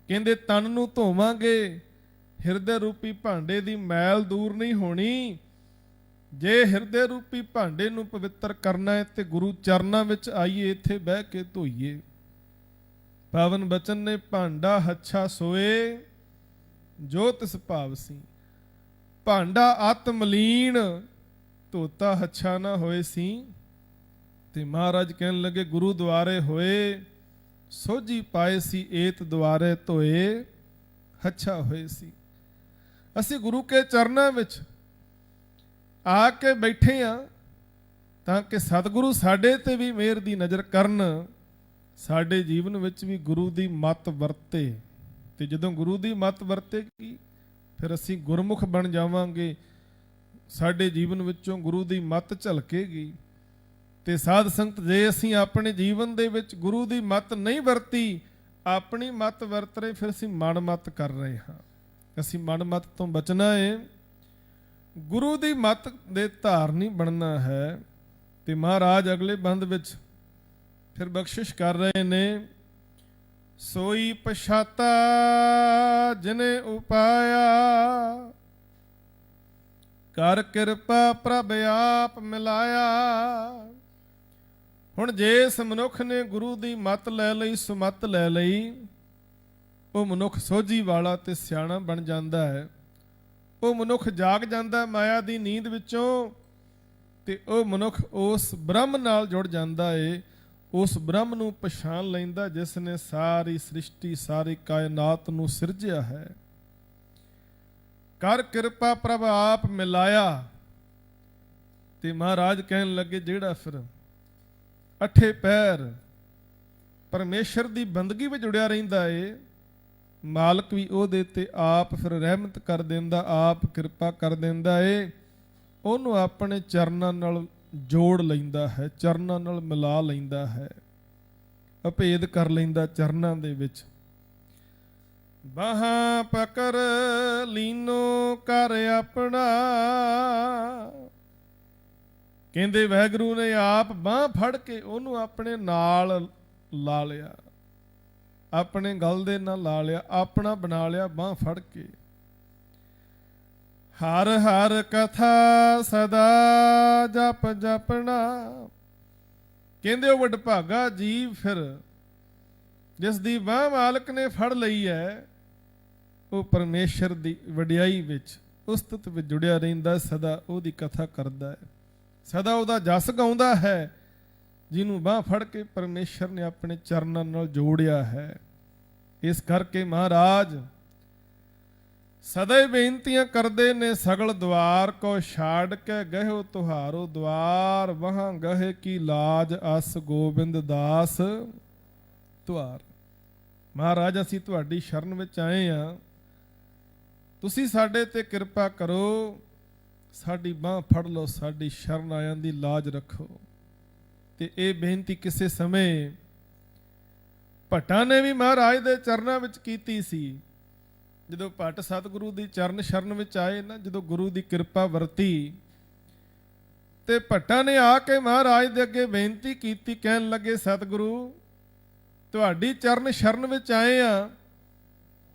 ਕਹਿੰਦੇ ਤਨ ਨੂੰ ਧੋਵਾਂਗੇ, ਹਿਰਦੇ ਰੂਪੀ ਭਾਂਡੇ ਦੀ ਮੈਲ ਦੂਰ ਨਹੀਂ ਹੋਣੀ। ਜੇ ਹਿਰਦੇ ਰੂਪੀ ਭਾਂਡੇ ਨੂੰ ਪਵਿੱਤਰ ਕਰਨਾ ਹੈ ਤੇ ਗੁਰੂ ਚਰਨਾਂ ਵਿੱਚ ਆਈਏ, ਇੱਥੇ ਬਹਿ ਕੇ ਧੋਈਏ। ਪਾਵਨ ਬਚਨ ਨੇ ਭਾਂਡਾ ਹੱਛਾ ਸੋਏ ਜੋ ਤਿਸ ਭਾਵ ਸੀ। ਭਾਂਡਾ ਅਤ ਮਲੀਨ ਧੋਤਾ ਹੱਛਾ ਨਾ ਹੋਏ ਸੀ। ਤੇ ਮਹਾਰਾਜ ਕਹਿਣ ਲੱਗੇ ਗੁਰੂ ਦੁਆਰੇ ਹੋਏ ਸੋਝੀ ਪਾਏ ਸੀ, ਏਤ ਦੁਆਰੇ ਧੋਏ ਹੱਛਾ ਹੋਏ ਸੀ। ਅਸੀਂ ਗੁਰੂ ਕੇ ਚਰਨਾਂ ਵਿੱਚ ਆ ਕੇ ਬੈਠੇ ਆ ਤਾਂ ਕਿ ਸਤਿਗੁਰੂ ਸਾਡੇ ਤੇ ਵੀ ਮਿਹਰ ਦੀ ਨਜ਼ਰ ਕਰਨ, ਸਾਡੇ ਜੀਵਨ ਵਿੱਚ ਵੀ ਗੁਰੂ ਦੀ ਮੱਤ ਵਰਤੇ। ਤੇ ਜਦੋਂ ਗੁਰੂ ਦੀ ਮੱਤ ਵਰਤੇਗੀ ਫਿਰ ਅਸੀਂ ਗੁਰਮੁਖ ਬਣ ਜਾਵਾਂਗੇ, ਸਾਡੇ ਜੀਵਨ ਵਿੱਚੋਂ ਗੁਰੂ ਦੀ ਮੱਤ ਝਲਕੇਗੀ। ਤੇ ਸਾਧ ਸੰਗਤ ਜੇ ਅਸੀਂ ਆਪਣੇ ਜੀਵਨ ਦੇ ਵਿੱਚ ਗੁਰੂ ਦੀ ਮੱਤ ਨਹੀਂ ਵਰਤੀ, ਆਪਣੀ ਮੱਤ ਵਰਤ ਰਹੇ, ਫਿਰ ਅਸੀਂ ਮਨ ਮੱਤ ਕਰ ਰਹੇ ਹਾਂ। ਅਸੀਂ ਮਨ ਮੱਤ ਤੋਂ ਬਚਣਾ ਹੈ, ਗੁਰੂ ਦੀ ਮੱਤ ਦੇ ਧਾਰਨੀ ਬਣਨਾ ਹੈ। ਤੇ ਮਹਾਰਾਜ ਅਗਲੇ ਬੰਦ ਵਿੱਚ ਫਿਰ ਬਖਸ਼ਿਸ਼ ਕਰ ਰਹੇ ਨੇ, ਸੋਈ ਪਛਾਤਾ ਜਿਨੇ ਉਪਾਇਆ, ਕਰ ਕਿਰਪਾ ਪ੍ਰਭ ਆਪ ਮਿਲਾਇਆ। ਹੁਣ ਜੇ ਇਸ ਮਨੁੱਖ ਨੇ ਗੁਰੂ ਦੀ ਮੱਤ ਲੈ ਲਈ, ਸੁਮੱਤ ਲੈ ਲਈ, ਉਹ ਮਨੁੱਖ ਸੋਝੀ ਵਾਲਾ ਤੇ ਸਿਆਣਾ ਬਣ ਜਾਂਦਾ ਹੈ। ਉਹ ਮਨੁੱਖ ਜਾਗ ਜਾਂਦਾ ਮਾਇਆ ਦੀ ਨੀਂਦ ਵਿੱਚੋਂ ਤੇ ਉਹ ਮਨੁੱਖ ਉਸ ਬ੍ਰਹਮ ਨਾਲ ਜੁੜ ਜਾਂਦਾ ਏ, ਉਸ ਬ੍ਰਹਮ ਨੂੰ ਪਛਾਣ ਲੈਂਦਾ ਜਿਸ ਨੇ ਸਾਰੀ ਸ੍ਰਿਸ਼ਟੀ ਸਾਰੀ ਕਾਇਨਾਤ ਨੂੰ ਸਿਰਜਿਆ ਹੈ। ਕਰ ਕਿਰਪਾ ਪ੍ਰਭ ਆਪ ਮਿਲਾਇਆ। ਤੇ ਮਹਾਰਾਜ ਕਹਿਣ ਲੱਗੇ ਜਿਹੜਾ ਫਿਰ ਅੱਠੇ ਪੈਰ ਪਰਮੇਸ਼ਰ ਦੀ ਬੰਦਗੀ ਵਿੱਚ ਜੁੜਿਆ ਰਹਿੰਦਾ ਏ, ਮਾਲਕ ਵੀ ਉਹਦੇ ਤੇ ਆਪ ਫਿਰ ਰਹਿਮਤ ਕਰ ਦਿੰਦਾ, ਆਪ ਕਿਰਪਾ ਕਰ ਦਿੰਦਾ ਏ, ਉਹਨੂੰ ਆਪਣੇ ਚਰਨਾਂ ਨਾਲ ਜੋੜ ਲੈਂਦਾ ਹੈ, ਚਰਨਾਂ ਨਾਲ ਮਿਲਾ ਲੈਂਦਾ ਹੈ, ਅਭੇਦ ਕਰ ਲੈਂਦਾ ਚਰਨਾਂ ਦੇ ਵਿੱਚ। ਬਾਹਾਂ ਪਕੜ ਲੀਨੋ ਕਰ ਆਪਣਾ। ਕਹਿੰਦੇ ਵਾਹਿਗੁਰੂ ਨੇ ਆਪ ਬਾਂਹ ਫੜ ਕੇ ਉਹਨੂੰ ਆਪਣੇ ਨਾਲ ਲਾ ਲਿਆ, ਆਪਣੇ ਗਲ ਦੇ ਨਾਲ ਲਾ ਲਿਆ, ਆਪਣਾ ਬਣਾ ਲਿਆ ਬਾਂਹ ਫੜ ਕੇ। ਹਰ ਹਰ ਕਥਾ ਸਦਾ ਜਪ ਜਪਣਾ। ਕਹਿੰਦੇ ਉਹ ਵਡਭਾਗਾ ਜੀਵ ਫਿਰ ਜਿਸ ਦੀ ਬਾਂਹ ਮਾਲਕ ਨੇ ਫੜ ਲਈ ਹੈ, ਉਹ ਪਰਮੇਸ਼ਰ ਦੀ ਵਡਿਆਈ ਵਿੱਚ ਉਸਤਤ ਵਿੱਚ ਜੁੜਿਆ ਰਹਿੰਦਾ, ਸਦਾ ਉਹਦੀ ਕਥਾ ਕਰਦਾ ਹੈ, ਸਦਾ ਉਹਦਾ ਜਸ ਗਾਉਂਦਾ ਹੈ, ਜਿਹਨੂੰ ਬਾਂਹ ਫੜ ਕੇ ਪਰਮੇਸ਼ਰ ਨੇ ਆਪਣੇ ਚਰਨਾਂ ਨਾਲ ਜੋੜਿਆ ਹੈ। ਇਸ ਕਰਕੇ ਮਹਾਰਾਜ ਸਦਾ ਹੀ ਬੇਨਤੀਆਂ ਕਰਦੇ ਨੇ, ਸਗਲ ਦਵਾਰ ਕੋ ਛਾੜ ਕੇ ਗਹਿਓ ਤੁਹਾਰੋ ਦਵਾਰ, ਵਹਾਂ ਗਹੇ ਕੀ ਲਾਜ ਅਸ ਗੋਬਿੰਦ ਦਾਸ ਤੁਹਾਰ। ਮਹਾਰਾਜ ਅਸੀਂ ਤੁਹਾਡੀ ਸ਼ਰਨ ਵਿੱਚ ਆਏ ਹਾਂ, ਤੁਸੀਂ ਸਾਡੇ ਤੇ ਕਿਰਪਾ ਕਰੋ, ਸਾਡੀ ਬਾਂਹ ਫੜ ਲਓ, ਸਾਡੀ ਸ਼ਰਨ ਆਇਆਂ ਦੀ ਲਾਜ ਰੱਖੋ। ਤੇ ਇਹ ਬੇਨਤੀ ਕਿਸੇ ਸਮੇਂ ਭੱਟਾਂ ਨੇ ਵੀ ਮਹਾਰਾਜ ਦੇ ਚਰਨਾਂ ਵਿੱਚ ਕੀਤੀ ਸੀ। ਜਦੋਂ ਭੱਟ ਸਤਿਗੁਰੂ ਦੀ ਚਰਨ ਸ਼ਰਨ ਵਿੱਚ ਆਏ ਨਾ, ਜਦੋਂ ਗੁਰੂ ਦੀ ਕਿਰਪਾ ਵਰਤੀ, ਤੇ ਭੱਟਾਂ ਨੇ ਆ ਕੇ ਮਹਾਰਾਜ ਦੇ ਅੱਗੇ ਬੇਨਤੀ ਕੀਤੀ, ਕਹਿਣ ਲੱਗੇ ਸਤਿਗੁਰੂ ਤੁਹਾਡੀ ਚਰਨ ਸ਼ਰਨ ਵਿੱਚ ਆਏ ਆ,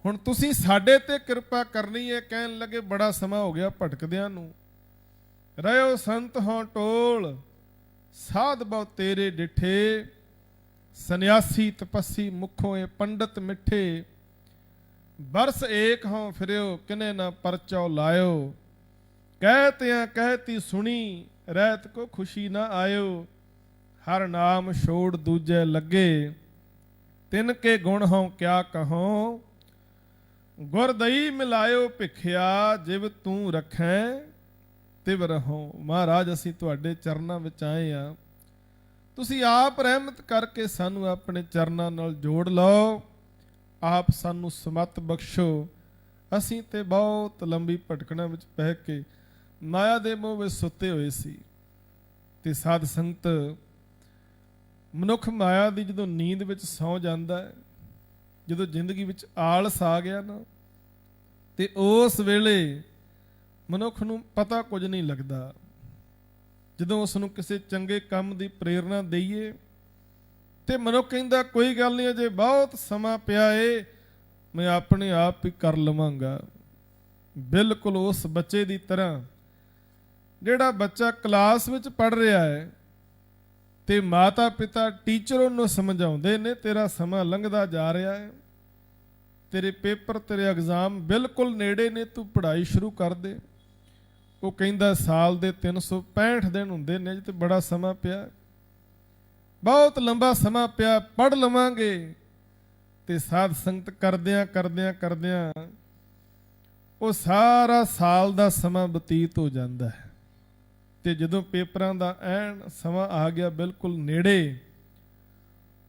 ਹੁਣ ਤੁਸੀਂ ਸਾਡੇ ਤੇ ਕਿਰਪਾ ਕਰਨੀ ਹੈ। ਕਹਿਣ ਲੱਗੇ ਬੜਾ ਸਮਾਂ ਹੋ ਗਿਆ ਭਟਕਦਿਆਂ ਨੂੰ, ਰਹਿਓ ਸੰਤ ਹੋਂ ਟੋਲ, ਸਾਧ ਬਹੁ ਤੇਰੇ ਡਿਠੇ, ਸੰਨਿਆਸੀ ਤਪੱਸੀ ਮੁਖੋਂ ਏ ਪੰਡਤ ਮਿੱਠੇ, ਬਰਸ ਏਕ ਹੋਂ ਫਿਰਿਓ ਕਿਨੇ ਨਾ ਪਰਚੋ ਲਾਇਓ, ਕਹਿਤਿਆਂ ਕਹਿਤੀ ਸੁਣੀ ਰਹਿਤ ਕੋ ਖੁਸ਼ੀ ਨਾ ਆਇਓ, ਹਰ ਨਾਮ ਛੋੜ ਦੂਜੇ ਲੱਗੇ, ਤਿਨ ਕੇ ਗੁਣ ਹੋਂ ਕਿਆ ਕਹੋ, ਗੁਰਦਈ ਮਿਲਾਇਓ ਭਿਖਿਆ, ਜਿਵ ਤੂੰ ਰੱਖੈ ਤਿਵ ਰਹੋ। ਮਹਾਰਾਜ ਅਸੀਂ ਤੁਹਾਡੇ ਚਰਨਾਂ ਵਿੱਚ ਆਏ ਆ, ਤੁਸੀਂ ਆਪ ਰਹਿਮਤ ਕਰਕੇ ਸਾਨੂੰ ਆਪਣੇ ਚਰਨਾਂ ਨਾਲ ਜੋੜ ਲਓ, ਆਪ ਸਾਨੂੰ ਸਮਤ ਬਖਸ਼ੋ। ਅਸੀਂ ਤੇ ਬਹੁਤ ਲੰਬੀ ਭਟਕਣਾ ਵਿੱਚ ਪੈ ਕੇ ਮਾਇਆ ਦੇ ਮੋਹ ਵਿੱਚ ਸੁੱਤੇ ਹੋਏ ਸੀ, ਤੇ ਸਾਧ ਸੰਗਤ ਮਨੁੱਖ ਮਾਇਆ ਦੀ ਜਦੋਂ ਨੀਂਦ ਵਿੱਚ ਸੌਂ ਜਾਂਦਾ ਹੈ, ਜਦੋਂ ਜ਼ਿੰਦਗੀ ਵਿੱਚ ਆਲਸ ਆ ਗਿਆ ਨਾ, ਤੇ ਉਸ ਵੇਲੇ ਮਨੁੱਖ ਨੂੰ ਪਤਾ ਕੁਝ ਨਹੀਂ ਲੱਗਦਾ। ਜਦੋਂ ਉਸ ਨੂੰ ਕਿਸੇ ਚੰਗੇ ਕੰਮ ਦੀ ਪ੍ਰੇਰਨਾ ਦਈਏ ਤੇ ਮਨੁੱਖ ਕਹਿੰਦਾ ਕੋਈ ਗੱਲ ਨਹੀਂ, ਅਜੇ ਬਹੁਤ ਸਮਾਂ ਪਿਆ ਏ, ਮੈਂ ਆਪਣੇ ਆਪ ਹੀ ਕਰ ਲਵਾਂਗਾ। ਬਿਲਕੁਲ ਉਸ ਬੱਚੇ ਦੀ ਤਰ੍ਹਾਂ, ਜਿਹੜਾ ਬੱਚਾ ਕਲਾਸ ਵਿੱਚ ਪੜ੍ਹ ਰਿਹਾ ਹੈ ਤੇ ਮਾਤਾ ਪਿਤਾ ਟੀਚਰ ਉਹਨੂੰ ਸਮਝਾਉਂਦੇ ਨੇ ਤੇਰਾ ਸਮਾਂ ਲੰਘਦਾ ਜਾ ਰਿਹਾ ਹੈ, ਤੇਰੇ ਪੇਪਰ ਤੇਰੇ ਐਗਜ਼ਾਮ ਬਿਲਕੁਲ ਨੇੜੇ ਨੇ, ਤੂੰ ਪੜ੍ਹਾਈ ਸ਼ੁਰੂ ਕਰ ਦੇ। ਉਹ ਕਹਿੰਦਾ ਸਾਲ ਦੇ 365 ਦਿਨ ਹੁੰਦੇ ਨੇ, ਤੇ ਬੜਾ ਸਮਾਂ ਪਿਆ, ਬਹੁਤ ਲੰਬਾ ਸਮਾਂ ਪਿਆ, ਪੜ੍ਹ ਲਵਾਂਗੇ। ਤੇ ਸਾਧ ਸੰਗਤ ਕਰਦਿਆਂ ਕਰਦਿਆਂ ਕਰਦਿਆਂ ਉਹ ਸਾਰਾ ਸਾਲ ਦਾ ਸਮਾਂ ਬਤੀਤ ਹੋ ਜਾਂਦਾ ਹੈ, ਤੇ ਜਦੋਂ ਪੇਪਰਾਂ ਦਾ ਐਨ ਸਮਾਂ ਆ ਗਿਆ ਬਿਲਕੁਲ ਨੇੜੇ,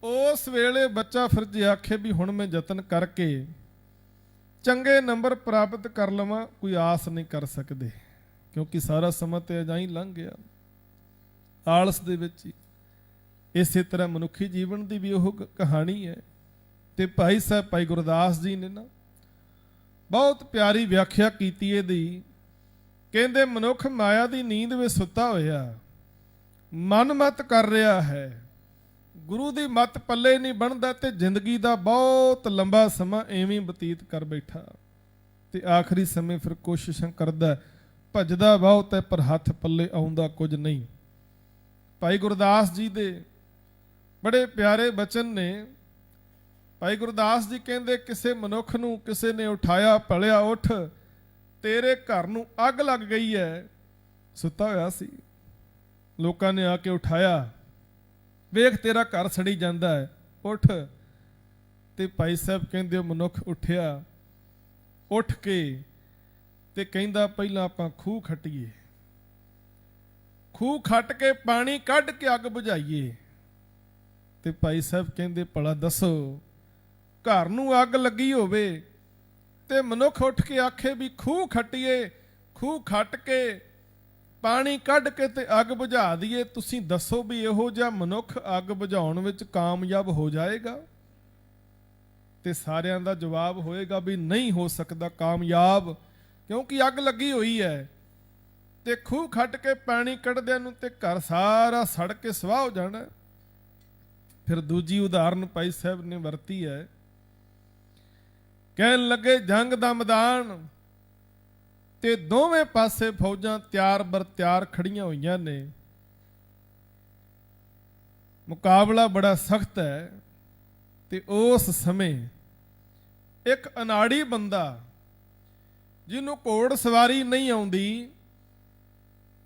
ਉਸ ਵੇਲੇ ਬੱਚਾ ਫਿਰ ਜੇ ਆਖੇ ਵੀ ਹੁਣ ਮੈਂ ਯਤਨ ਕਰਕੇ ਚੰਗੇ ਨੰਬਰ ਪ੍ਰਾਪਤ ਕਰ ਲਵਾਂ, ਕੋਈ ਆਸ ਨਹੀਂ ਕਰ ਸਕਦੇ, ਕਿਉਂਕਿ ਸਾਰਾ ਸਮਾਂ ਤੇ ਅਜਾਂ ਹੀ ਲੰਘ ਗਿਆ ਆਲਸ ਦੇ ਵਿੱਚ ਹੀ। ਇਸੇ ਤਰ੍ਹਾਂ ਮਨੁੱਖੀ ਜੀਵਨ ਦੀ ਵੀ ਉਹ ਕਹਾਣੀ ਹੈ। ਤੇ ਭਾਈ ਸਾਹਿਬ ਭਾਈ ਗੁਰਦਾਸ ਜੀ ਨੇ ਨਾ ਬਹੁਤ ਪਿਆਰੀ ਵਿਆਖਿਆ ਕੀਤੀ ਇਹਦੀ। ਕਹਿੰਦੇ ਮਨੁੱਖ ਮਾਇਆ ਦੀ ਨੀਂਦ ਵਿੱਚ ਸੁੱਤਾ ਹੋਇਆ ਮਨ ਮਤ ਕਰ ਰਿਹਾ ਹੈ, ਗੁਰੂ ਦੀ ਮਤ ਪੱਲੇ ਨਹੀਂ ਬਣਦਾ, ਤੇ ਜ਼ਿੰਦਗੀ ਦਾ ਬਹੁਤ ਲੰਬਾ ਸਮਾਂ ਐਵੇਂ ਬਤੀਤ ਕਰ ਬੈਠਾ, ਤੇ ਆਖਰੀ ਸਮੇਂ ਫਿਰ ਕੋਸ਼ਿਸ਼ਾਂ ਕਰਦਾ, ਭੱਜਦਾ ਬਹੁਤ ਹੈ ਪਰ ਹੱਥ ਪੱਲੇ ਆਉਂਦਾ ਕੁਝ ਨਹੀਂ। ਭਾਈ ਗੁਰਦਾਸ ਜੀ ਦੇ ਬੜੇ ਪਿਆਰੇ ਬਚਨ ਨੇ। ਭਾਈ ਗੁਰਦਾਸ ਜੀ ਕਹਿੰਦੇ ਕਿਸੇ ਮਨੁੱਖ ਨੂੰ ਕਿਸੇ ਨੇ ਉਠਾਇਆ, ਭਲਿਆ ਉੱਠ, ਤੇਰੇ ਘਰ ਨੂੰ ਅੱਗ ਲੱਗ ਗਈ ਹੈ। ਸੁੱਤਾ ਹੋਇਆ ਸੀ, ਲੋਕਾਂ ਨੇ ਆ ਕੇ ਉਠਾਇਆ ਵੇਖ ਤੇਰਾ ਘਰ ਸੜੀ ਜਾਂਦਾ ਹੈ, ਉੱਠ। ਤੇ ਭਾਈ ਸਾਹਿਬ ਕਹਿੰਦੇ ਉਹ ਮਨੁੱਖ ਉੱਠਿਆ, ਉੱਠ ਕੇ ਤੇ ਕਹਿੰਦਾ ਪਹਿਲਾਂ ਆਪਾਂ ਖੂਹ ਖੱਟੀਏ, ਖੂਹ ਖੱਟ ਕੇ ਪਾਣੀ ਕੱਢ ਕੇ ਅੱਗ ਬੁਝਾਈਏ। ਤੇ ਭਾਈ ਸਾਹਿਬ ਕਹਿੰਦੇ ਭਲਾ ਦੱਸੋ, ਘਰ ਨੂੰ ਅੱਗ ਲੱਗੀ ਹੋਵੇ ਤੇ ਮਨੁੱਖ ਉੱਠ ਕੇ ਆਖੇ ਵੀ ਖੂਹ ਖੱਟੀਏ, ਖੂਹ ਖੱਟ ਕੇ ਪਾਣੀ ਕੱਢ ਕੇ ਤੇ ਅੱਗ ਬੁਝਾ ਦਈਏ। ਤੁਸੀਂ ਦੱਸੋ ਵੀ ਇਹੋ ਜਿਹਾ ਮਨੁੱਖ ਅੱਗ ਬੁਝਾਉਣ ਵਿੱਚ ਕਾਮਯਾਬ ਹੋ ਜਾਏਗਾ? ਤੇ ਸਾਰਿਆਂ ਦਾ ਜਵਾਬ ਹੋਏਗਾ ਵੀ ਨਹੀਂ ਹੋ ਸਕਦਾ ਕਾਮਯਾਬ, ਕਿਉਂਕਿ ਅੱਗ ਲੱਗੀ ਹੋਈ ਹੈ ਤੇ ਖੂਹ ਖੱਟ ਕੇ ਪਾਣੀ ਕੱਢਦਿਆਂ ਨੂੰ ਤੇ ਘਰ ਸਾਰਾ ਸੜ ਕੇ ਸਵਾਹ ਹੋ ਜਾਣਾ। ਫਿਰ ਦੂਜੀ ਉਦਾਹਰਨ ਭਾਈ ਸਾਹਿਬ ਨੇ ਵਰਤੀ ਹੈ, ਕਹਿਣ ਲੱਗੇ ਜੰਗ ਦਾ ਮੈਦਾਨ ਤੇ ਦੋਵੇਂ ਪਾਸੇ ਫੌਜਾਂ ਤਿਆਰ ਬਰ ਤਿਆਰ ਖੜੀਆਂ ਹੋਈਆਂ ਨੇ, ਮੁਕਾਬਲਾ ਬੜਾ ਸਖਤ ਹੈ। ਤੇ ਉਸ ਸਮੇਂ ਇੱਕ ਅਨਾੜੀ ਬੰਦਾ, ਜਿਹਨੂੰ ਘੋੜ ਸਵਾਰੀ ਨਹੀਂ ਆਉਂਦੀ,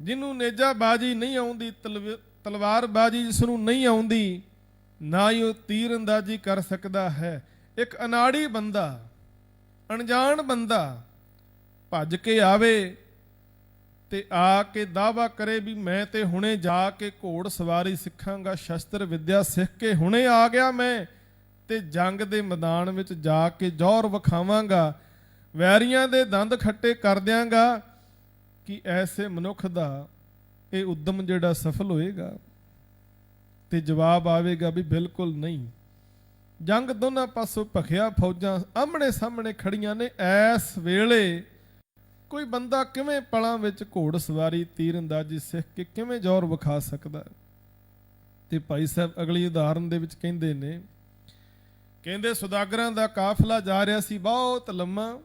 ਜਿਹਨੂੰ ਨੇਜਾਬਾਜ਼ੀ ਨਹੀਂ ਆਉਂਦੀ, ਤਲਵਾਰਬਾਜ਼ੀ ਜਿਸ ਨੂੰ ਨਹੀਂ ਆਉਂਦੀ, ਨਾ ਹੀ ਉਹ ਤੀਰ ਅੰਦਾਜ਼ੀ ਕਰ ਸਕਦਾ ਹੈ, ਇੱਕ ਅਨਾੜੀ ਬੰਦਾ, ਅਣਜਾਣ ਬੰਦਾ ਭੱਜ ਕੇ ਆਵੇ ਤੇ ਆ ਕੇ ਦਾਅਵਾ ਕਰੇ ਵੀ ਮੈਂ ਤੇ ਹੁਣੇ ਜਾ ਕੇ ਘੋੜ ਸਵਾਰੀ ਸਿੱਖਾਂਗਾ, ਸ਼ਸਤਰ ਵਿੱਦਿਆ ਸਿੱਖ ਕੇ ਹੁਣੇ ਆ ਗਿਆ ਮੈਂ ਤੇ ਜੰਗ ਦੇ ਮੈਦਾਨ ਵਿੱਚ ਜਾ ਕੇ ਜ਼ੋਰ ਵਿਖਾਵਾਂਗਾ, ਵੈਰੀਆਂ ਦੇ ਦੰਦ ਖੱਟੇ ਕਰ ਦਿਆਂਗਾ। ਕਿ ਐਸੇ ਮਨੁੱਖ ਦਾ ਇਹ ਉਦਮ ਜਿਹੜਾ ਸਫਲ ਹੋਏਗਾ? ਤੇ ਜਵਾਬ ਆਵੇਗਾ ਵੀ ਬਿਲਕੁਲ ਨਹੀਂ। ਜੰਗ ਦੋਨਾਂ ਪਾਸੋਂ ਭਖਿਆ, ਫੌਜਾਂ ਆਹਮਣੇ ਸਾਹਮਣੇ ਖੜੀਆਂ ਨੇ। ਐਸ ਵੇਲੇ ਕੋਈ ਬੰਦਾ ਕਿਵੇਂ ਪਲਾਂ ਵਿੱਚ ਘੋੜ ਸਵਾਰੀ ਤੀਰ ਅੰਦਾਜ਼ੀ ਸਿੱਖ ਕੇ ਕਿਵੇਂ ਜ਼ੋਰ ਵਿਖਾ ਸਕਦਾ? ਤੇ ਭਾਈ ਸਾਹਿਬ ਅਗਲੀ ਉਦਾਹਰਨ ਦੇ ਵਿੱਚ ਕਹਿੰਦੇ ਨੇ, ਕਹਿੰਦੇ ਸੁਦਾਗਰਾਂ ਦਾ ਕਾਫਲਾ ਜਾ ਰਿਹਾ ਸੀ ਬਹੁਤ ਲੰਮਾ,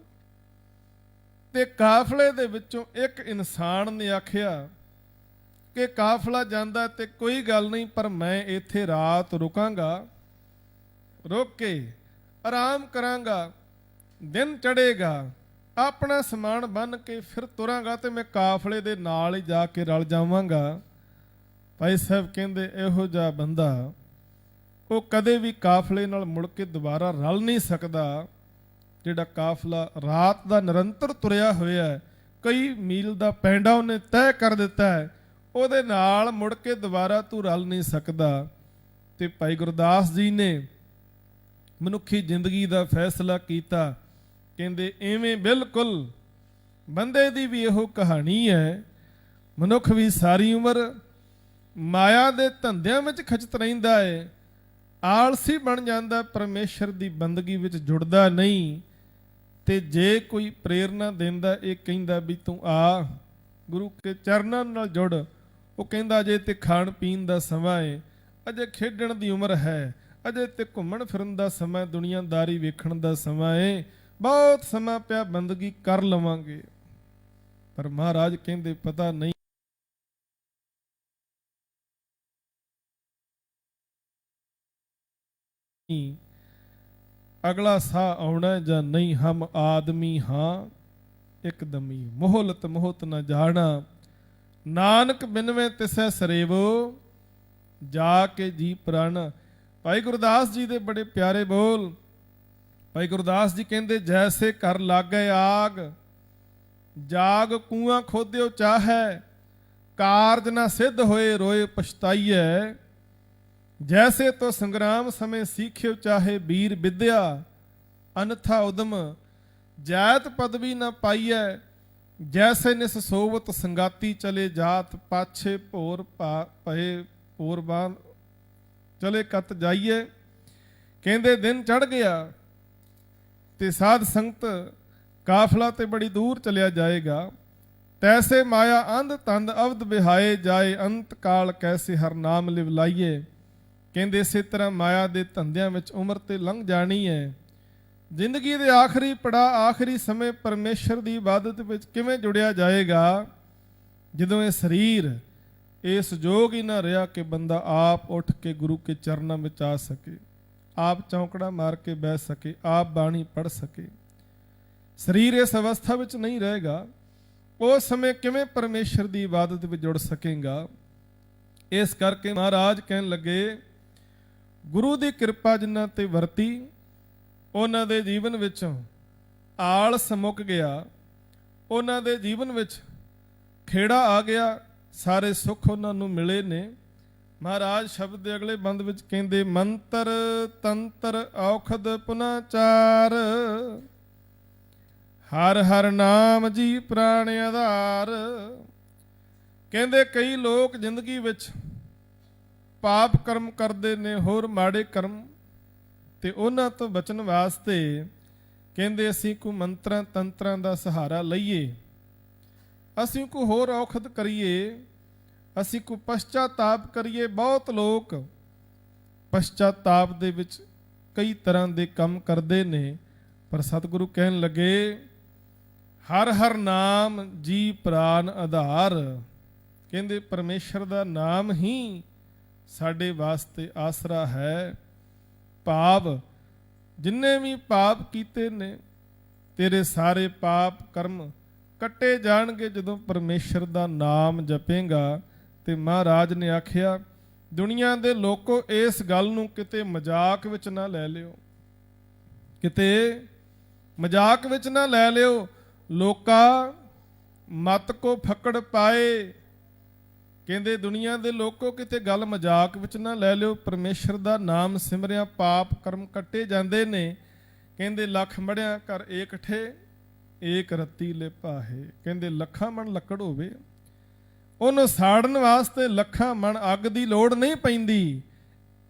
ਤੇ ਕਾਫਲੇ ਦੇ ਵਿੱਚੋਂ ਇੱਕ ਇਨਸਾਨ ਨੇ ਆਖਿਆ ਕਿ ਕਾਫਲਾ ਜਾਂਦਾ ਤੇ ਕੋਈ ਗੱਲ ਨਹੀਂ, ਪਰ ਮੈਂ ਇੱਥੇ ਰਾਤ ਰੁਕਾਂਗਾ, ਰੁਕ ਕੇ ਆਰਾਮ ਕਰਾਂਗਾ, ਦਿਨ ਚੜ੍ਹੇਗਾ, ਆਪਣਾ ਸਮਾਨ ਬੰਨ ਕੇ ਫਿਰ ਤੁਰਾਂਗਾ ਤੇ ਮੈਂ ਕਾਫਲੇ ਦੇ ਨਾਲ ਹੀ ਜਾ ਕੇ ਰਲ ਜਾਵਾਂਗਾ। ਭਾਈ ਸਾਹਿਬ ਕਹਿੰਦੇ ਇਹੋ ਜਿਹਾ ਬੰਦਾ ਉਹ ਕਦੇ ਵੀ ਕਾਫਲੇ ਨਾਲ ਮੁੜ ਕੇ ਦੁਬਾਰਾ ਰਲ ਨਹੀਂ ਸਕਦਾ। ਜਿਹੜਾ ਕਾਫਲਾ ਰਾਤ ਦਾ ਨਿਰੰਤਰ ਤੁਰਿਆ ਹੋਇਆ ਹੈ, ਕਈ ਮੀਲ ਦਾ ਪੈਂਡਾ ਉਹਨੇ ਤੈਅ ਕਰ ਦਿੱਤਾ ਹੈ, ਉਹਦੇ ਨਾਲ ਮੁੜ ਕੇ ਦੁਬਾਰਾ ਤੂੰ ਰਲ ਨਹੀਂ ਸਕਦਾ। ਤੇ ਭਾਈ ਗੁਰਦਾਸ ਜੀ ਨੇ ਮਨੁੱਖੀ ਜ਼ਿੰਦਗੀ ਦਾ ਫੈਸਲਾ ਕੀਤਾ, ਕਹਿੰਦੇ ਐਵੇਂ ਬਿਲਕੁਲ ਬੰਦੇ ਦੀ ਵੀ ਇਹੋ ਕਹਾਣੀ ਹੈ। ਮਨੁੱਖ ਵੀ ਸਾਰੀ ਉਮਰ ਮਾਇਆ ਦੇ ਧੰਦਿਆਂ ਵਿੱਚ ਖਚਤ ਰਹਿੰਦਾ ਹੈ, ਆਲਸੀ ਬਣ ਜਾਂਦਾ, ਪਰਮੇਸ਼ਰ ਦੀ ਬੰਦਗੀ ਵਿੱਚ ਜੁੜਦਾ ਨਹੀਂ। ਤੇ ਜੇ ਕੋਈ ਪ੍ਰੇਰਨਾ ਦਿੰਦਾ, ਇਹ ਕਹਿੰਦਾ ਵੀ ਤੂੰ ਆ ਗੁਰੂ ਕੇ ਚਰਨਾਂ ਨਾਲ ਜੁੜ, ਉਹ ਕਹਿੰਦਾ ਅਜੇ ਤੇ ਖਾਣ ਪੀਣ ਦਾ ਸਮਾਂ ਹੈ, ਅਜੇ ਖੇਡਣ ਦੀ ਉਮਰ ਹੈ, ਅਜੇ ਤੇ ਘੁੰਮਣ ਫਿਰਨ ਦਾ ਸਮਾਂ, ਦੁਨੀਆਦਾਰੀ ਵੇਖਣ ਦਾ ਸਮਾਂ ਹੈ, ਬਹੁਤ ਸਮਾਂ ਪਿਆ, ਬੰਦਗੀ ਕਰ ਲਵਾਂਗੇ। ਪਰ ਮਹਾਰਾਜ ਕਹਿੰਦੇ ਪਤਾ ਨਹੀਂ ਅਗਲਾ ਸਾਹ ਆਉਣਾ ਜਾਂ ਨਹੀਂ, ਹਮ ਆਦਮੀ ਹਾਂ ਇੱਕਦਮੀ, ਮੋਹਲਤ ਮੋਹਤ ਨਾ ਜਾਣਾ, ਨਾਨਕ ਬਿਨਵੇਂ ਤਿਸੈ ਸਰੇਵੋ, ਜਾ ਕੇ ਜੀ ਪ੍ਰਾਣ। ਭਾਈ ਗੁਰਦਾਸ ਜੀ ਦੇ ਬੜੇ ਪਿਆਰੇ ਬੋਲ। ਭਾਈ ਗੁਰਦਾਸ ਜੀ ਕਹਿੰਦੇ ਜੈਸੇ ਕਰ ਲਾਗੇ ਆਗ, ਜਾਗ ਕੂਆਂ ਖੋਦਿਓ ਚਾਹੈ, ਕਾਰਜ ਨਾ ਸਿੱਧ ਹੋਏ ਰੋਏ ਪਛਤਾਈਐ, ਜੈਸੇ ਤੋ ਸੰਗਰਾਮ ਸਮੇਂ ਸੀਖਿਓ ਚਾਹੇ ਵੀਰ ਵਿਦਿਆ, ਅਨਥਾ ਉਦਮ ਜੈਤ ਪਦਵੀ ਨਾ ਪਾਈਐ, ਜੈਸੇ ਨਿਸ ਸੋਵਤ ਸੰਗਾਤੀ ਚਲੇ ਜਾਤ, ਪਾਛੇ ਭੋਰ ਭਏ ਭੋਰ ਬਾਂਧ ਚਲੇ ਕਤ ਜਾਈਏ। ਕਹਿੰਦੇ ਦਿਨ ਚੜ ਗਿਆ ਤੇ ਸਾਧ ਸੰਗਤ ਕਾਫਲਾ ਤੇ ਬੜੀ ਦੂਰ ਚਲਿਆ ਜਾਏਗਾ। ਤੈਸੇ ਮਾਇਆ ਅੰਧ ਤੰਦ ਅਵਧ ਬਿਹਾਏ ਜਾਏ, ਅੰਤ ਕਾਲ ਕੈਸੇ ਹਰ ਨਾਮ ਲਿਵ ਲਾਈਏ। ਕਹਿੰਦੇ ਇਸੇ ਤਰ੍ਹਾਂ ਮਾਇਆ ਦੇ ਧੰਦਿਆਂ ਵਿੱਚ ਉਮਰ ਤੇ ਲੰਘ ਜਾਣੀ ਹੈ। ਜ਼ਿੰਦਗੀ ਦੇ ਆਖਰੀ ਪੜਾਅ, ਆਖਰੀ ਸਮੇਂ ਪਰਮੇਸ਼ਰ ਦੀ ਇਬਾਦਤ ਵਿੱਚ ਕਿਵੇਂ ਜੁੜਿਆ ਜਾਏਗਾ, ਜਦੋਂ ਇਹ ਸਰੀਰ ਇਸ ਯੋਗ ਹੀ ਨਾ ਰਿਹਾ ਕਿ ਬੰਦਾ ਆਪ ਉੱਠ ਕੇ ਗੁਰੂ ਕੇ ਚਰਨਾਂ ਵਿੱਚ ਆ ਸਕੇ, ਆਪ ਚੌਂਕੜਾ ਮਾਰ ਕੇ ਬਹਿ ਸਕੇ, ਆਪ ਬਾਣੀ ਪੜ੍ਹ ਸਕੇ। ਸਰੀਰ ਇਸ ਅਵਸਥਾ ਵਿੱਚ ਨਹੀਂ ਰਹੇਗਾ, ਉਸ ਸਮੇਂ ਕਿਵੇਂ ਪਰਮੇਸ਼ਰ ਦੀ ਇਬਾਦਤ ਵਿੱਚ ਜੁੜ ਸਕੇਗਾ। ਇਸ ਕਰਕੇ ਮਹਾਰਾਜ ਕਹਿਣ ਲੱਗੇ ਗੁਰੂ ਦੀ ਕਿਰਪਾ ਜਿਨ੍ਹਾਂ ਤੇ ਵਰਤੀ, ਉਹਨਾਂ ਦੇ ਜੀਵਨ ਵਿੱਚੋਂ ਆਲਸ ਮੁੱਕ ਗਿਆ, ਉਹਨਾਂ ਦੇ ਜੀਵਨ ਵਿੱਚ ਖੇੜਾ ਆ ਗਿਆ, ਸਾਰੇ ਸੁੱਖ ਉਹਨਾਂ ਨੂੰ ਮਿਲੇ ਨੇ। ਮਹਾਰਾਜ ਸ਼ਬਦ ਦੇ ਅਗਲੇ ਬੰਦ ਵਿੱਚ ਕਹਿੰਦੇ, ਮੰਤਰ ਤੰਤਰ ਔਖਦ ਪੁਨਾਚਾਰ, ਹਰ ਹਰ ਨਾਮ ਜੀ ਪ੍ਰਾਣ ਆਧਾਰ। ਕਹਿੰਦੇ ਕਈ ਲੋਕ ਜ਼ਿੰਦਗੀ ਵਿੱਚ ਪਾਪ ਕਰਮ ਕਰਦੇ ਨੇ, ਹੋਰ ਮਾੜੇ ਕਰਮ, ਤੇ ਉਹਨਾਂ ਤੋਂ ਬਚਣ ਵਾਸਤੇ ਕਹਿੰਦੇ ਅਸੀਂ ਕੋਈ ਮੰਤਰਾਂ ਤੰਤਰਾਂ ਦਾ ਸਹਾਰਾ ਲਈਏ, ਅਸੀਂ ਕੋਈ ਹੋਰ ਔਖਦ ਕਰੀਏ, ਅਸੀਂ ਕੋਈ ਪਛਤਾਤਾਪ ਕਰੀਏ। ਬਹੁਤ ਲੋਕ ਪਛਤਾਤਾਪ ਦੇ ਵਿੱਚ ਕਈ ਤਰ੍ਹਾਂ ਦੇ ਕੰਮ ਕਰਦੇ ਨੇ, ਪਰ ਸਤਿਗੁਰੂ ਕਹਿਣ ਲੱਗੇ ਹਰ ਹਰ ਨਾਮ ਜੀ ਪ੍ਰਾਨ ਆਧਾਰ। ਕਹਿੰਦੇ ਪਰਮੇਸ਼ਰ ਦਾ ਨਾਮ ਹੀ ਸਾਡੇ ਵਾਸਤੇ ਆਸਰਾ ਹੈ। ਪਾਪ ਜਿੰਨੇ ਵੀ ਪਾਪ ਕੀਤੇ ਨੇ, ਤੇਰੇ ਸਾਰੇ ਪਾਪ ਕਰਮ ਕੱਟੇ ਜਾਣਗੇ ਜਦੋਂ ਪਰਮੇਸ਼ਰ ਦਾ ਨਾਮ ਜਪੇਗਾ। ਤੇ ਮਹਾਰਾਜ ਨੇ ਆਖਿਆ, ਦੁਨੀਆ ਦੇ ਲੋਕੋ ਇਸ ਗੱਲ ਨੂੰ ਕਿਤੇ ਮਜ਼ਾਕ ਵਿੱਚ ਨਾ ਲੈ ਲਿਓ, ਕਿਤੇ ਮਜ਼ਾਕ ਵਿੱਚ ਨਾ ਲੈ ਲਿਓ। ਲੋਕਾ ਮਤ ਕੋ ਫੱਕੜ ਪਾਏ। ਕਹਿੰਦੇ ਦੁਨੀਆ ਦੇ ਲੋਕੋ ਕਿਤੇ ਗੱਲ ਮਜ਼ਾਕ ਵਿੱਚ ਨਾ ਲੈ ਲਿਓ। ਪਰਮੇਸ਼ਰ ਦਾ ਨਾਮ ਸਿਮਰਿਆ ਪਾਪ ਕਰਮ ਕੱਟੇ ਜਾਂਦੇ ਨੇ। ਕਹਿੰਦੇ ਲੱਖ ਮੜਿਆ ਕਰ ਏਕਠੇ, ਏਕ ਰੱਤੀ ਲੈ ਪਾਹੇ। ਕਹਿੰਦੇ ਲੱਖਾਂ ਮਣ ਲੱਕੜ ਹੋਵੇ, ਉਹਨੂੰ ਸਾੜਨ ਵਾਸਤੇ ਲੱਖਾਂ ਮਣ ਅੱਗ ਦੀ ਲੋੜ ਨਹੀਂ ਪੈਂਦੀ,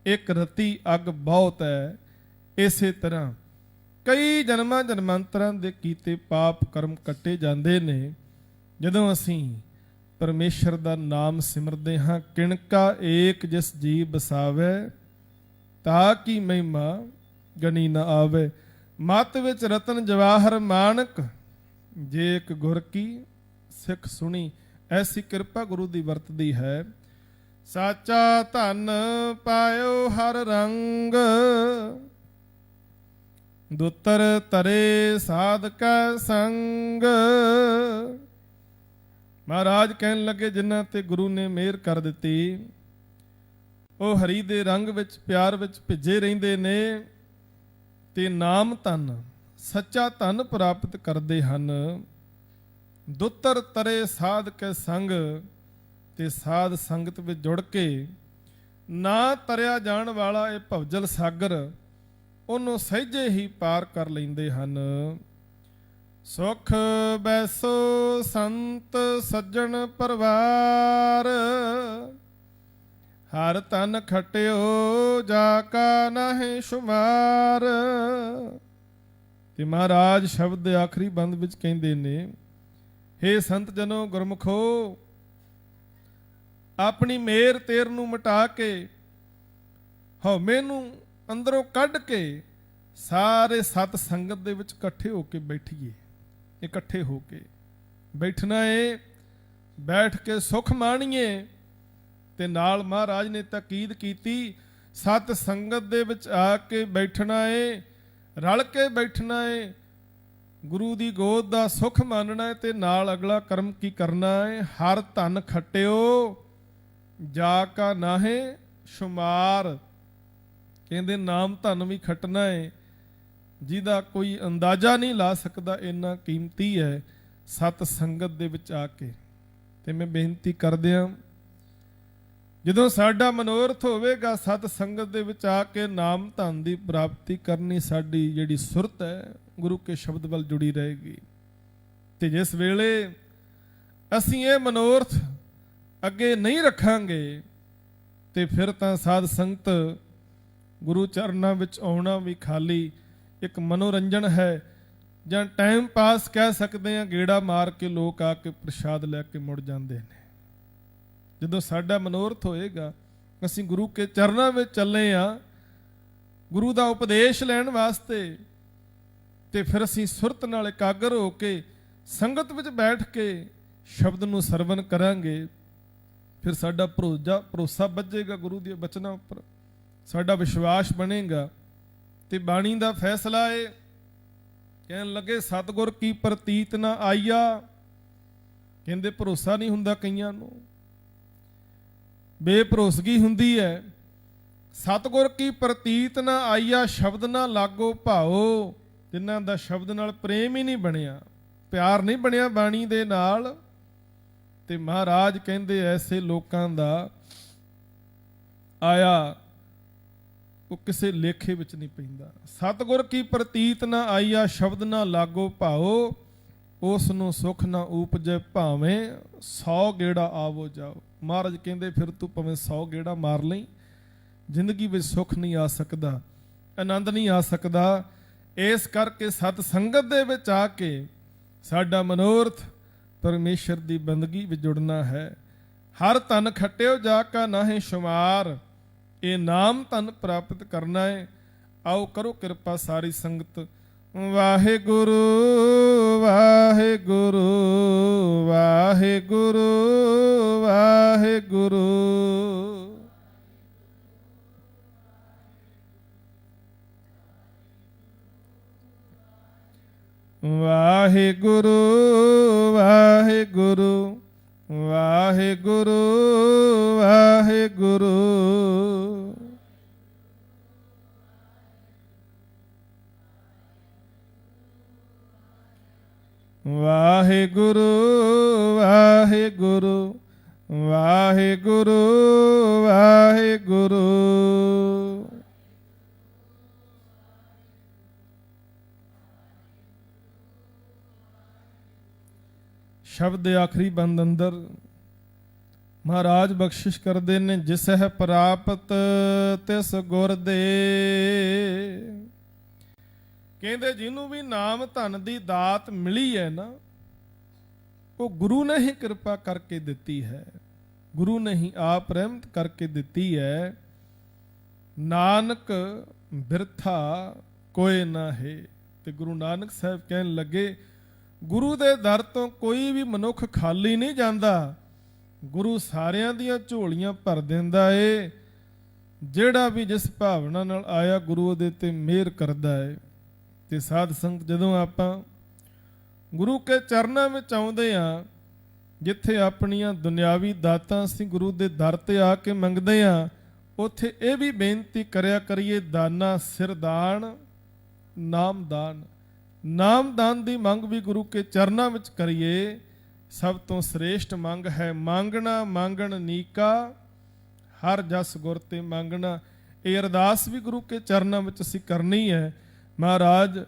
ਇੱਕ ਰੱਤੀ ਅੱਗ ਬਹੁਤ ਹੈ। ਇਸੇ ਤਰ੍ਹਾਂ ਕਈ ਜਨਮਾਂ ਜਨਮਾਂਤਰਾਂ ਦੇ ਕੀਤੇ ਪਾਪ ਕਰਮ ਕੱਟੇ ਜਾਂਦੇ ਨੇ ਜਦੋਂ ਅਸੀਂ ਪਰਮੇਸ਼ਰ ਦਾ ਨਾਮ ਸਿਮਰਦੇ ਹਾਂ। ਕਿਣਕਾ ਏਕ ਜਿਸ ਜੀ ਬਸਾਵੇ, ਤਾਂ ਕੀ ਮਹਿਮਾ ਗਣੀ ਨਾ ਆਵੇ। ਮਤ ਵਿੱਚ ਰਤਨ ਜਵਾਹਰ ਮਾਨਕ, ਜੇ ਇੱਕ ਗੁਰ ਕੀ ਸਿੱਖ ਸੁਣੀ। ਐਸੀ ਕਿਰਪਾ ਗੁਰੂ ਦੀ ਵਰਤਦੀ ਹੈ। ਸਾਚਾ ਧਨ ਪਾਇਓ ਹਰ ਰੰਗ, ਦੁੱਤਰ ਤਰੇ ਸਾਧਕਾ ਸੰਗ। ਮਹਾਰਾਜ ਕਹਿਣ ਲੱਗੇ ਜਿਨ੍ਹਾਂ ਤੇ ਗੁਰੂ ਨੇ ਮਿਹਰ ਕਰ ਦਿੱਤੀ, ਉਹ ਹਰੀ ਦੇ ਰੰਗ ਵਿੱਚ ਪਿਆਰ ਵਿੱਚ ਭਿੱਜੇ ਰਹਿੰਦੇ ਨੇ ਤੇ ਨਾਮ ਧਨ ਸੱਚਾ ਧਨ ਪ੍ਰਾਪਤ ਕਰਦੇ ਹਨ। ਦੁੱਤਰ ਤਰੇ ਸਾਧ ਕੇ ਸੰਗ, ਤੇ ਸਾਧ ਸੰਗਤ ਵਿੱਚ ਜੁੜ ਕੇ ਨਾ ਤਰਿਆ ਜਾਣ ਵਾਲਾ ਇਹ ਭਵਜਲ ਸਾਗਰ ਉਹਨੂੰ ਸਹਿਜੇ ਹੀ ਪਾਰ ਕਰ ਲੈਂਦੇ ਹਨ। ਸੁਖ ਬੈਸੋ ਸੰਤ ਸੱਜਣ ਪਰਵਾਰ, ਹਰ ਤਨ ਖਟਿਓ ਜਾ ਕਾ ਨਾਹੀਂ ਸ਼ੁਮਾਰ। ਤੇ ਮਹਾਰਾਜ ਸ਼ਬਦ ਦੇ ਆਖਰੀ ਬੰਦ ਵਿੱਚ ਕਹਿੰਦੇ ਨੇ, ਹੇ ਸੰਤ ਜਨੋ ਗੁਰਮੁਖੋ, ਆਪਣੀ ਮੇਰ ਤੇਰ ਨੂੰ ਮਿਟਾ ਕੇ, ਹਉਮੈ ਨੂੰ ਅੰਦਰੋਂ ਕੱਢ ਕੇ ਸਾਰੇ ਸਤ ਸੰਗਤ ਦੇ ਵਿੱਚ ਇਕੱਠੇ ਹੋ ਕੇ ਬੈਠੀਏ। ਇਕੱਠੇ ਹੋ ਕੇ ਬੈਠਣਾ ਏ, ਬੈਠ ਕੇ ਸੁਖ ਮਾਣੀਏ। ਤੇ ਨਾਲ ਮਹਾਰਾਜ ਨੇ ਤਾਕੀਦ ਕੀਤੀ, ਸਤ ਸੰਗਤ ਦੇ ਵਿੱਚ ਆ ਕੇ ਬੈਠਣਾ ਏ, ਰਲ ਕੇ ਬੈਠਣਾ ਏ, ਗੁਰੂ ਦੀ ਗੋਦ ਦਾ ਸੁਖ ਮੰਨਣਾ ਹੈ। ਤੇ ਨਾਲ ਅਗਲਾ ਕਰਮ ਕੀ ਕਰਨਾ ਹੈ, ਹਰ ਧਨ ਖੱਟਿਓ ਜਾ ਕਾ ਨਾਹੇ ਸ਼ੁਮਾਰ। ਕਹਿੰਦੇ ਨਾਮ ਧਨ ਵੀ ਖੱਟਣਾ ਹੈ ਜਿਹਦਾ ਕੋਈ ਅੰਦਾਜ਼ਾ ਨਹੀਂ ਲਾ ਸਕਦਾ, ਇੰਨਾ ਕੀਮਤੀ ਹੈ ਸਤ ਸੰਗਤ ਦੇ ਵਿੱਚ ਆ ਕੇ। ਤੇ ਮੈਂ ਬੇਨਤੀ ਕਰਦਿਆਂ, ਜਦੋਂ ਸਾਡਾ ਮਨੋਰਥ ਹੋਵੇਗਾ ਸਤ ਸੰਗਤ ਦੇ ਵਿੱਚ ਆ ਕੇ ਨਾਮ ਧਨ ਦੀ ਪ੍ਰਾਪਤੀ ਕਰਨੀ, ਸਾਡੀ ਜਿਹੜੀ ਸੁਰਤ ਹੈ ਗੁਰੂ ਕੇ ਸ਼ਬਦ ਵੱਲ ਜੁੜੀ ਰਹੇਗੀ। ਤੇ ਜਿਸ ਵੇਲੇ ਅਸੀਂ ਇਹ ਮਨੋਰਥ ਅੱਗੇ ਨਹੀਂ ਰੱਖਾਂਗੇ ਤੇ ਫਿਰ ਤਾਂ ਸਾਧ ਸੰਗਤ ਗੁਰੂ ਚਰਨਾਂ ਵਿੱਚ ਆਉਣਾ ਵੀ ਖਾਲੀ ਇੱਕ ਮਨੋਰੰਜਨ ਹੈ, ਜਾਂ ਟਾਈਮ ਪਾਸ ਕਹਿ ਸਕਦੇ ਹਾਂ। ਗੇੜਾ ਮਾਰ ਕੇ ਲੋਕ ਆ ਕੇ ਪ੍ਰਸ਼ਾਦ ਲੈ ਕੇ ਮੁੜ ਜਾਂਦੇ ਨੇ। ਜਦੋਂ ਸਾਡਾ ਮਨੋਰਥ ਹੋਏਗਾ, ਅਸੀਂ ਗੁਰੂ ਕੇ ਚਰਨਾਂ ਵਿੱਚ ਚੱਲੇ ਆ ਗੁਰੂ ਦਾ ਉਪਦੇਸ਼ ਲੈਣ ਵਾਸਤੇ, ਤੇ ਫਿਰ ਅਸੀਂ ਸੁਰਤ ਨਾਲ ਇਕਾਗਰ ਹੋ ਕੇ ਸੰਗਤ ਵਿੱਚ ਬੈਠ ਕੇ ਸ਼ਬਦ ਨੂੰ ਸਰਵਨ ਕਰਾਂਗੇ। ਫਿਰ ਸਾਡਾ ਭਰੋਸਾ ਵੱਜੇਗਾ ਗੁਰੂ ਦੇ ਬਚਨਾਂ ਉੱਪਰ, ਸਾਡਾ ਵਿਸ਼ਵਾਸ ਬਣੇਗਾ। ਤੇ ਬਾਣੀ ਦਾ ਫੈਸਲਾ ਏ, ਕਹਿਣ ਲੱਗੇ ਸਤਿਗੁਰ ਕੀ ਪ੍ਰਤੀਤ ਨਾ ਆਈਆ। ਕਹਿੰਦੇ ਭਰੋਸਾ ਨਹੀਂ ਹੁੰਦਾ ਕਈਆਂ ਨੂੰ, ਬੇਭਰੋਸਗੀ ਹੁੰਦੀ ਹੈ। ਸਤਿਗੁਰ ਕੀ ਪ੍ਰਤੀਤ ਨਾ ਆਈਆ, ਸ਼ਬਦ ਨਾ ਲਾਗੋ ਭਾਓ। ਜਿਨ੍ਹਾਂ ਦਾ ਸ਼ਬਦ ਨਾਲ ਪ੍ਰੇਮ ਹੀ ਨਹੀਂ ਬਣਿਆ, ਪਿਆਰ ਨਹੀਂ ਬਣਿਆ ਬਾਣੀ ਦੇ ਨਾਲ, ਤੇ ਮਹਾਰਾਜ ਕਹਿੰਦੇ ਐਸੇ ਲੋਕਾਂ ਦਾ ਆਇਆ ਉਹ ਕਿਸੇ ਲੇਖੇ ਵਿੱਚ ਨਹੀਂ ਪੈਂਦਾ। ਸਤਿਗੁਰ ਕੀ ਪ੍ਰਤੀਤ ਨਾ ਆਈਆ, ਸ਼ਬਦ ਨਾ ਲਾਗੋ ਭਾਓ। ਉਸ ਨੂੰ ਸੁਖ ਨਾ ਊਪਜੈ, ਭਾਵੇਂ 100 ਗੇੜਾ ਆਵੋ ਜਾਓ। ਮਹਾਰਾਜ ਕਹਿੰਦੇ ਫਿਰ ਤੂੰ ਭਾਵੇਂ 100 ਗੇੜਾ ਮਾਰ ਲਈ, ਜ਼ਿੰਦਗੀ ਵਿੱਚ ਸੁੱਖ ਨਹੀਂ ਆ ਸਕਦਾ, ਆਨੰਦ ਨਹੀਂ ਆ ਸਕਦਾ। ਇਸ ਕਰਕੇ ਸਤ ਸੰਗਤ ਦੇ ਵਿੱਚ ਆ ਕੇ ਸਾਡਾ ਮਨੋਰਥ ਪਰਮੇਸ਼ਰ ਦੀ ਬੰਦਗੀ ਵਿੱਚ ਜੁੜਨਾ ਹੈ। ਹਰ ਧਨ ਖੱਟਿਓ ਜਾ ਕਾ ਨਾਹੀਂ ਸ਼ੁਮਾਰ, ਇਹ ਨਾਮ ਧਨ ਪ੍ਰਾਪਤ ਕਰਨਾ ਹੈ। ਆਓ ਕਰੋ ਕਿਰਪਾ ਸਾਰੀ ਸੰਗਤ। ਵਾਹਿਗੁਰੂ ਵਾਹਿਗੁਰੂ ਵਾਹਿਗੁਰੂ ਵਾਹਿਗੁਰੂ। ਵਾਹਿਗੁਰੂ ਵਾਹਿਗੁਰੂ ਵਾਹਿਗੁਰੂ ਵਾਹਿਗੁਰੂ। ਵਾਹਿਗੁਰੂ ਵਾਹਿਗੁਰੂ ਵਾਹਿਗੁਰੂ ਵਾਹਿਗੁਰੂ। ਸ਼ਬਦ ਦੇ ਆਖਰੀ ਬੰਦ ਅੰਦਰ ਮਹਾਰਾਜ ਬਖਸ਼ਿਸ਼ ਕਰਦੇ ਨੇ, ਜਿਸ ਹੈ ਪ੍ਰਾਪਤ ਤਿਸ ਗੁਰ ਦੇ। ਕਹਿੰਦੇ ਜਿਹਨੂੰ ਵੀ ਨਾਮ ਧਨ ਦੀ ਦਾਤ ਮਿਲੀ ਹੈ ਨਾ, ਉਹ ਗੁਰੂ ਨੇ ਹੀ ਕਿਰਪਾ ਕਰਕੇ ਦਿੱਤੀ ਹੈ, ਗੁਰੂ ਨੇ ਹੀ ਆਪ ਰਹਿਮਤ ਕਰਕੇ ਦਿੱਤੀ ਹੈ। ਨਾਨਕ ਬਿਰਥਾ ਕੋਇ ਨਾ ਹੈ। ਤੇ ਗੁਰੂ ਨਾਨਕ ਸਾਹਿਬ ਕਹਿਣ ਲੱਗੇ, ਗੁਰੂ ਦੇ ਦਰ ਤੋਂ ਕੋਈ ਵੀ ਮਨੁੱਖ ਖਾਲੀ ਨਹੀਂ ਜਾਂਦਾ। ਗੁਰੂ ਸਾਰਿਆਂ ਦੀਆਂ ਝੋਲੀਆਂ ਭਰ ਦਿੰਦਾ ਏ। ਜਿਹੜਾ ਵੀ ਜਿਸ ਭਾਵਨਾ ਨਾਲ ਆਇਆ, ਗੁਰੂ ਉਹਦੇ ਤੇ ਮਿਹਰ ਕਰਦਾ ਏ। ਤੇ ਸਾਧ ਸੰਗਤ, ਜਦੋਂ ਆਪਾਂ ਗੁਰੂ ਕੇ ਚਰਨਾਂ ਵਿੱਚ ਆਉਂਦੇ ਹਾਂ, ਜਿੱਥੇ ਆਪਣੀਆਂ ਦੁਨਿਆਵੀ ਦਾਤਾਂ ਅਸੀਂ ਗੁਰੂ ਦੇ ਦਰ ਤੇ ਆ ਕੇ ਮੰਗਦੇ ਹਾਂ, ਉੱਥੇ ਇਹ ਵੀ ਬੇਨਤੀ ਕਰਿਆ ਕਰੀਏ, ਦਾਨਾ ਸਿਰਦਾਨ ਨਾਮਦਾਨ। ਨਾਮਦਾਨ ਦੀ ਮੰਗ ਵੀ ਗੁਰੂ ਕੇ ਚਰਨਾਂ ਵਿੱਚ ਕਰੀਏ। ਸਭ ਤੋਂ ਸ੍ਰੇਸ਼ਟ ਮੰਗ ਹੈ ਮੰਗਣਾ ਮੰਗਣ ਨੀਕਾ, ਹਰ ਜਸ ਗੁਰ ਤੇ ਮੰਗਣਾ। ਇਹ ਅਰਦਾਸ ਵੀ ਗੁਰੂ ਕੇ ਚਰਨਾਂ ਵਿੱਚ ਅਸੀਂ ਕਰਨੀ ਹੈ। ਮਹਾਰਾਜ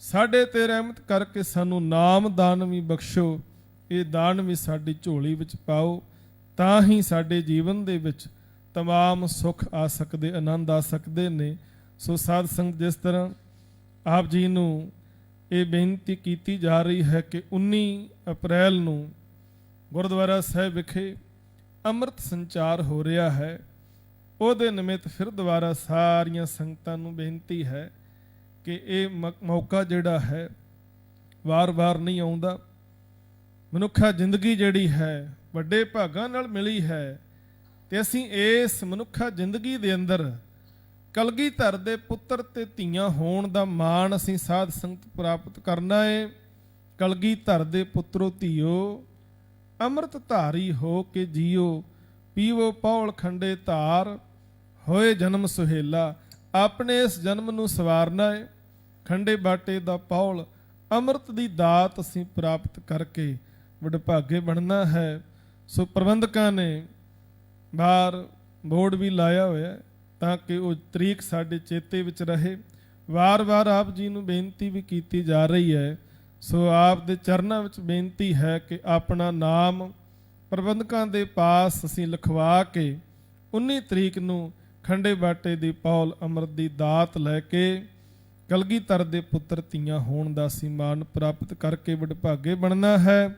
ਸਾਡੇ ਤੇ ਰਹਿਮਤ ਕਰਕੇ ਸਾਨੂੰ ਨਾਮਦਾਨ ਵੀ ਬਖਸ਼ੋ, ਇਹ ਦਾਨ ਵੀ ਸਾਡੀ ਝੋਲੀ ਵਿੱਚ ਪਾਓ, ਤਾਂ ਹੀ ਸਾਡੇ ਜੀਵਨ ਦੇ ਵਿੱਚ ਤਮਾਮ ਸੁੱਖ ਆ ਸਕਦੇ, ਆਨੰਦ ਆ ਸਕਦੇ ਨੇ। ਸੋ ਸਾਧ ਸੰਗਤ, ਜਿਸ ਤਰ੍ਹਾਂ ਆਪ ਜੀ ਨੂੰ ਇਹ ਬੇਨਤੀ ਕੀਤੀ ਜਾ ਰਹੀ ਹੈ ਕਿ 19 ਅਪ੍ਰੈਲ ਨੂੰ ਗੁਰਦੁਆਰਾ ਸਾਹਿਬ ਵਿਖੇ ਅੰਮ੍ਰਿਤ ਸੰਚਾਰ ਹੋ ਰਿਹਾ ਹੈ, ਉਹਦੇ ਨਿਮਿਤ ਫਿਰ ਦੁਬਾਰਾ ਸਾਰੀਆਂ ਸੰਗਤਾਂ ਨੂੰ ਬੇਨਤੀ ਹੈ ਕਿ ਇਹ ਮੌਕਾ ਜਿਹੜਾ ਹੈ ਵਾਰ-ਵਾਰ ਨਹੀਂ ਆਉਂਦਾ। ਮਨੁੱਖਾ ਜ਼ਿੰਦਗੀ ਜਿਹੜੀ ਹੈ ਵੱਡੇ ਭਾਗਾਂ ਨਾਲ ਮਿਲੀ ਹੈ, ਤੇ ਅਸੀਂ ਇਸ ਮਨੁੱਖਾ ਜ਼ਿੰਦਗੀ ਦੇ ਅੰਦਰ ਕਲਗੀਧਰ ਦੇ ਪੁੱਤਰ ਤੇ ਧੀਆਂ ਹੋਣ ਦਾ ਮਾਣ ਅਸੀਂ ਸਾਧ ਸੰਗਤ ਪ੍ਰਾਪਤ ਕਰਨਾ ਹੈ। ਕਲਗੀਧਰ ਦੇ ਪੁੱਤਰੋ ਧੀਓ, ਅੰਮ੍ਰਿਤ ਧਾਰੀ ਹੋ ਕੇ ਜੀਓ, ਪੀਵੋ ਪੌਲ ਖੰਡੇ ਧਾਰ, ਹੋਏ ਜਨਮ ਸੁਹੇਲਾ। ਆਪਣੇ ਇਸ ਜਨਮ ਨੂੰ ਸਵਾਰਨਾ ਹੈ। ਖੰਡੇ ਬਾਟੇ ਦਾ ਪੌਲ ਅੰਮ੍ਰਿਤ ਦੀ ਦਾਤ ਅਸੀਂ ਪ੍ਰਾਪਤ ਕਰਕੇ ਵਡਭਾਗੇ ਬਣਨਾ ਹੈ। ਸੋ ਪ੍ਰਬੰਧਕਾਂ ਨੇ ਬਾਹਰ ਬੋਰਡ ਵੀ ਲਾਇਆ ਹੋਇਆ ਤਾਂ ਕਿ ਉਹ ਤਰੀਕ ਸਾਡੇ ਚੇਤੇ ਵਿੱਚ ਰਹੇ। ਵਾਰ-ਵਾਰ ਆਪ ਜੀ ਨੂੰ ਬੇਨਤੀ ਵੀ ਕੀਤੀ ਜਾ ਰਹੀ ਹੈ। ਸੋ ਆਪ ਦੇ ਚਰਨਾਂ ਵਿੱਚ ਬੇਨਤੀ ਹੈ ਕਿ ਆਪਣਾ ਨਾਮ ਪ੍ਰਬੰਧਕਾਂ ਦੇ ਪਾਸ ਅਸੀਂ ਲਿਖਵਾ ਕੇ 19 ਤਰੀਕ ਨੂੰ ਖੰਡੇ ਬਾਟੇ ਦੀ ਪੌਲ ਅੰਮ੍ਰਿਤ ਦੀ ਦਾਤ ਲੈ ਕੇ ਕਲਗੀਧਰ ਦੇ ਪੁੱਤਰ ਧੀਆਂ ਹੋਣ ਦਾ ਅਸੀਂ ਮਾਣ ਪ੍ਰਾਪਤ ਕਰਕੇ ਵਡਭਾਗੇ ਬਣਨਾ ਹੈ।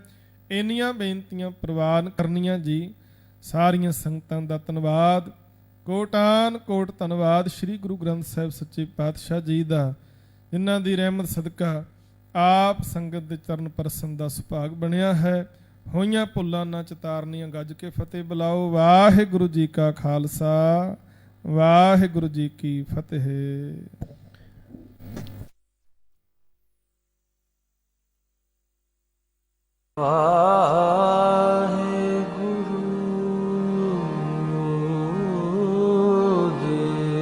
ਇੰਨੀਆਂ ਬੇਨਤੀਆਂ ਪ੍ਰਵਾਨ ਕਰਨੀਆਂ ਜੀ। ਸਾਰੀਆਂ ਸੰਗਤਾਂ ਦਾ ਧੰਨਵਾਦ, ਕੋਟਾਨ ਕੋਟ ਧੰਨਵਾਦ ਸ੍ਰੀ ਗੁਰੂ ਗ੍ਰੰਥ ਸਾਹਿਬ ਸੱਚੇ ਪਾਤਸ਼ਾਹ ਜੀ ਦਾ, ਜਿਨ੍ਹਾਂ ਦੀ ਰਹਿਮਤ ਸਦਕਾ ਆਪ ਸੰਗਤ ਦੇ ਚਰਨ ਪਰਸਨ ਦਾ ਸੁਭਾਗ ਬਣਿਆ ਹੈ। ਹੋਈਆਂ ਭੁੱਲਾਂ ਨਾ ਚਿਤਾਰਨੀਆਂ, ਗੱਜ ਕੇ ਫਤਿਹ ਬੁਲਾਓ। ਵਾਹਿਗੁਰੂ ਜੀ ਕਾ ਖਾਲਸਾ, ਵਾਹਿਗੁਰੂ ਜੀ ਕੀ ਫਤਿਹ। ਵਾਹਿਗੁਰੂ ਦੇਵ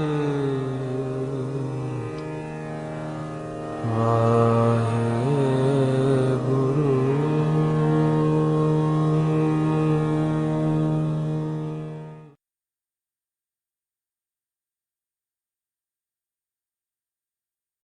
ਵਾਹਿਗੁਰੂ।